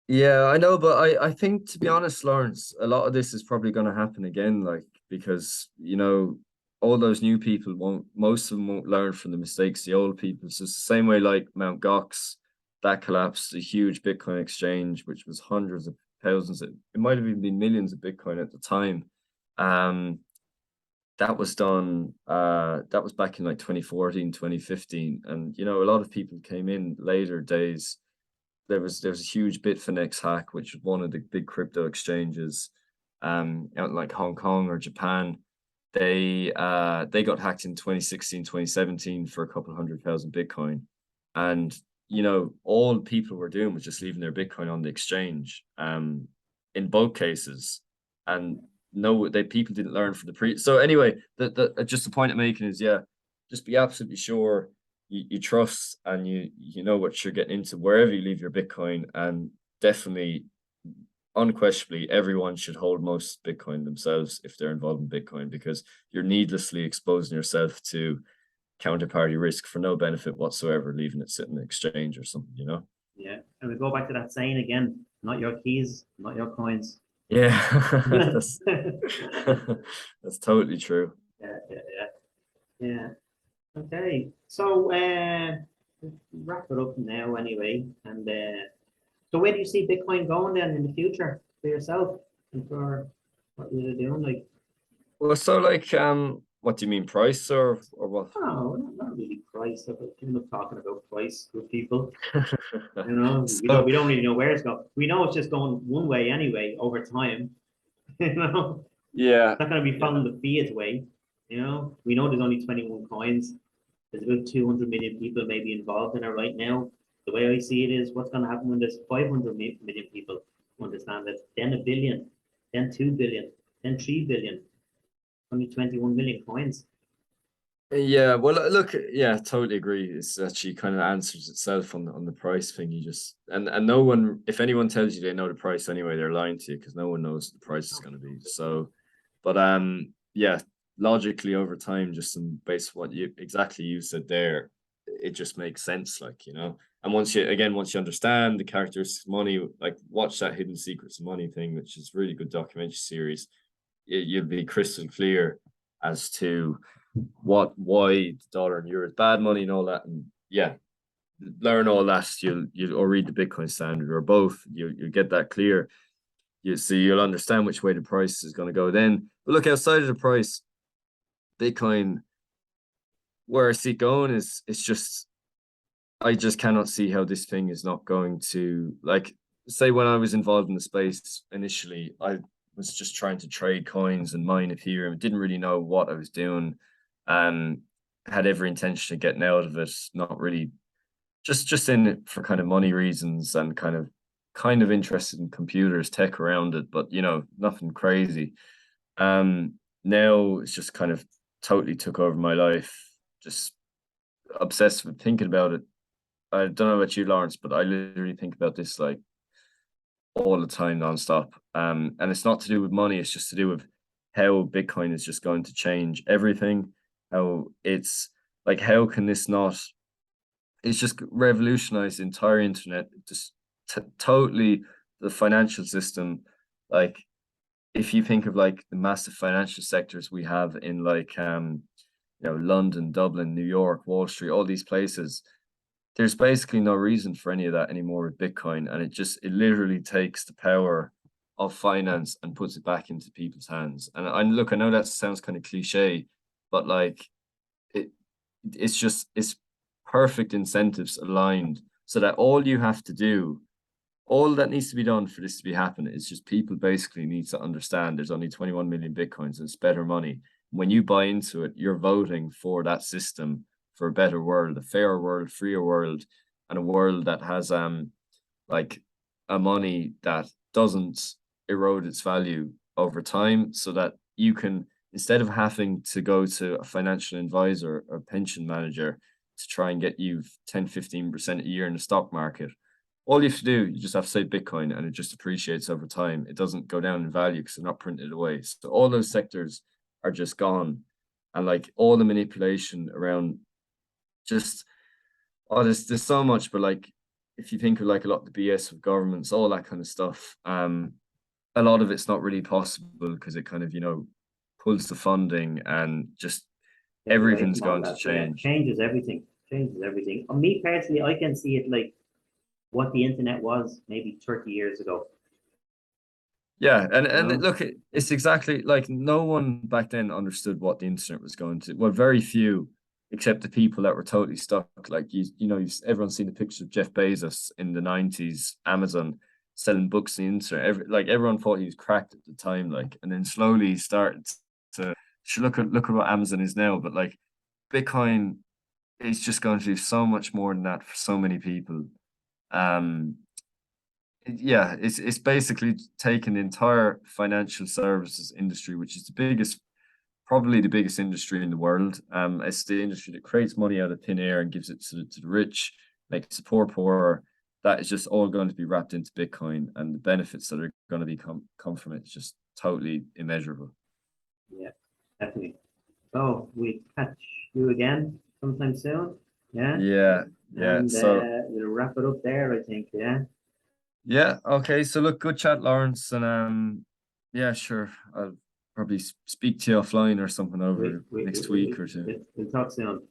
yeah, I know, but I think, to be honest, Lawrence, a lot of this is probably going to happen again, like, because, you know, all those new people most of them won't learn from the mistakes of the old people. So it's the same way like Mount Gox, that collapsed, a huge Bitcoin exchange, which was hundreds of thousands, it might have even been millions of Bitcoin at the time. Um, that was done, that was back in like 2014, 2015. And, you know, a lot of people came in later days. There was a huge Bitfinex hack, which was one of the big crypto exchanges, out in like Hong Kong or Japan. They got hacked in 2016, 2017 for a couple of 100,000 Bitcoin. And, you know, all people were doing was just leaving their Bitcoin on the exchange, in both cases. And no, people didn't learn from the so anyway, just the point I'm making is, yeah, just be absolutely sure you trust and you know what you're getting into wherever you leave your Bitcoin. And definitely, unquestionably, everyone should hold most Bitcoin themselves if they're involved in Bitcoin, because you're needlessly exposing yourself to counterparty risk for no benefit whatsoever, leaving it sitting in the exchange or something, you know? Yeah, and we go back to that saying again: not your keys, not your coins. Yeah, Yeah, that's that's totally true. yeah, yeah. Okay, so wrap it up now anyway. And so where do you see Bitcoin going then in the future for yourself and for what you're doing? Like, Well, so like, what do you mean, price or what? oh, not really price. But I'm not talking about price with people. You know, So we don't really know where it's going. We know it's just going one way anyway over time. You know, yeah, it's not going to be yeah, following the fiat way. You know, we know there's only 21 coins. There's about 200 million people maybe involved in it right now. The way I see it is, what's going to happen when there's 500 million people understand it, then a billion, then 2 billion, then 3 billion, only 21 million coins. yeah. Well, look, yeah, totally agree. It's actually kind of answers itself on the price thing. You just and no one, if anyone tells you they know the price anyway, they're lying to you, because no one knows what the price is going to be. So, but yeah, logically over time, just in base what you exactly you said there, it just makes sense, like, you know. And once you understand the characteristics of money, like watch that Hidden Secrets of Money thing, which is a really good documentary series, you'll be crystal clear as to why the dollar and euro is bad money and all that. And yeah, learn all that. You'll or read the Bitcoin Standard or both. You'll get that clear. You'll understand which way the price is going to go then. But look, outside of the price, Bitcoin, where I see it going is, it's just, I just cannot see how this thing is not going to, like, say when I was involved in the space initially, I was just trying to trade coins and mine Ethereum, didn't really know what I was doing, and had every intention of getting out of it, not really, just in it for kind of money reasons, and kind of interested in computers, tech around it, but you know, nothing crazy. Now it's just kind of totally took over my life, just obsessed with thinking about it. I don't know about you, Lawrence, but I literally think about this like all the time, nonstop. And it's not to do with money; it's just to do with how Bitcoin is just going to change everything. How it's like, how can this not? It's just revolutionized the entire internet, just totally the financial system. Like, if you think of like the massive financial sectors we have in like, you know, London, Dublin, New York, Wall Street, all these places, there's basically no reason for any of that anymore with Bitcoin. And it literally takes the power of finance and puts it back into people's hands. And look, I know that sounds kind of cliche, but like, it it's perfect incentives aligned, so that all that needs to be done for this to be happening is just people basically need to understand there's only 21 million Bitcoins and it's better money. When you buy into it, you're voting for that system, for a better world, a fairer world, freer world, and a world that has like a money that doesn't erode its value over time, so that you can, instead of having to go to a financial advisor or pension manager to try and get you 10-15% a year in the stock market, all you have to do, you just have to say Bitcoin, and it just appreciates over time. It doesn't go down in value because they're not printed away. So all those sectors are just gone. And like all the manipulation around, just, oh, there's so much. But like, if you think of like a lot of the BS with governments, all that kind of stuff, a lot of it's not really possible because it kind of, you know, pulls the funding, and just Take away everything's from all going to that. Yeah, change. changes everything. Changes everything. On me personally, I can see it like what the internet was maybe 30 years ago. Yeah, and You know? look, it's exactly like no one back then understood what the internet was going to. Well, very few, except the people that were totally stuck. Like everyone's seen the pictures of Jeff Bezos in the 90s, Amazon selling books on the internet. Everyone thought he was cracked at the time, like, and then slowly he started to look at what Amazon is now. But like Bitcoin is just going to do so much more than that for so many people. Yeah, it's basically taken the entire financial services industry, which is probably the biggest industry in the world. It's the industry that creates money out of thin air and gives it to the rich, makes the poor poorer. That is just all going to be wrapped into Bitcoin, and the benefits that are going to come from it is just totally immeasurable. Yeah, definitely. So we catch you again sometime soon. Yeah. Yeah, yeah. And So we'll wrap it up there, I think. Yeah. yeah, okay. So look, good chat, Lawrence, and yeah, sure. I'll probably speak to you offline or something over next week or two. We'll talk soon.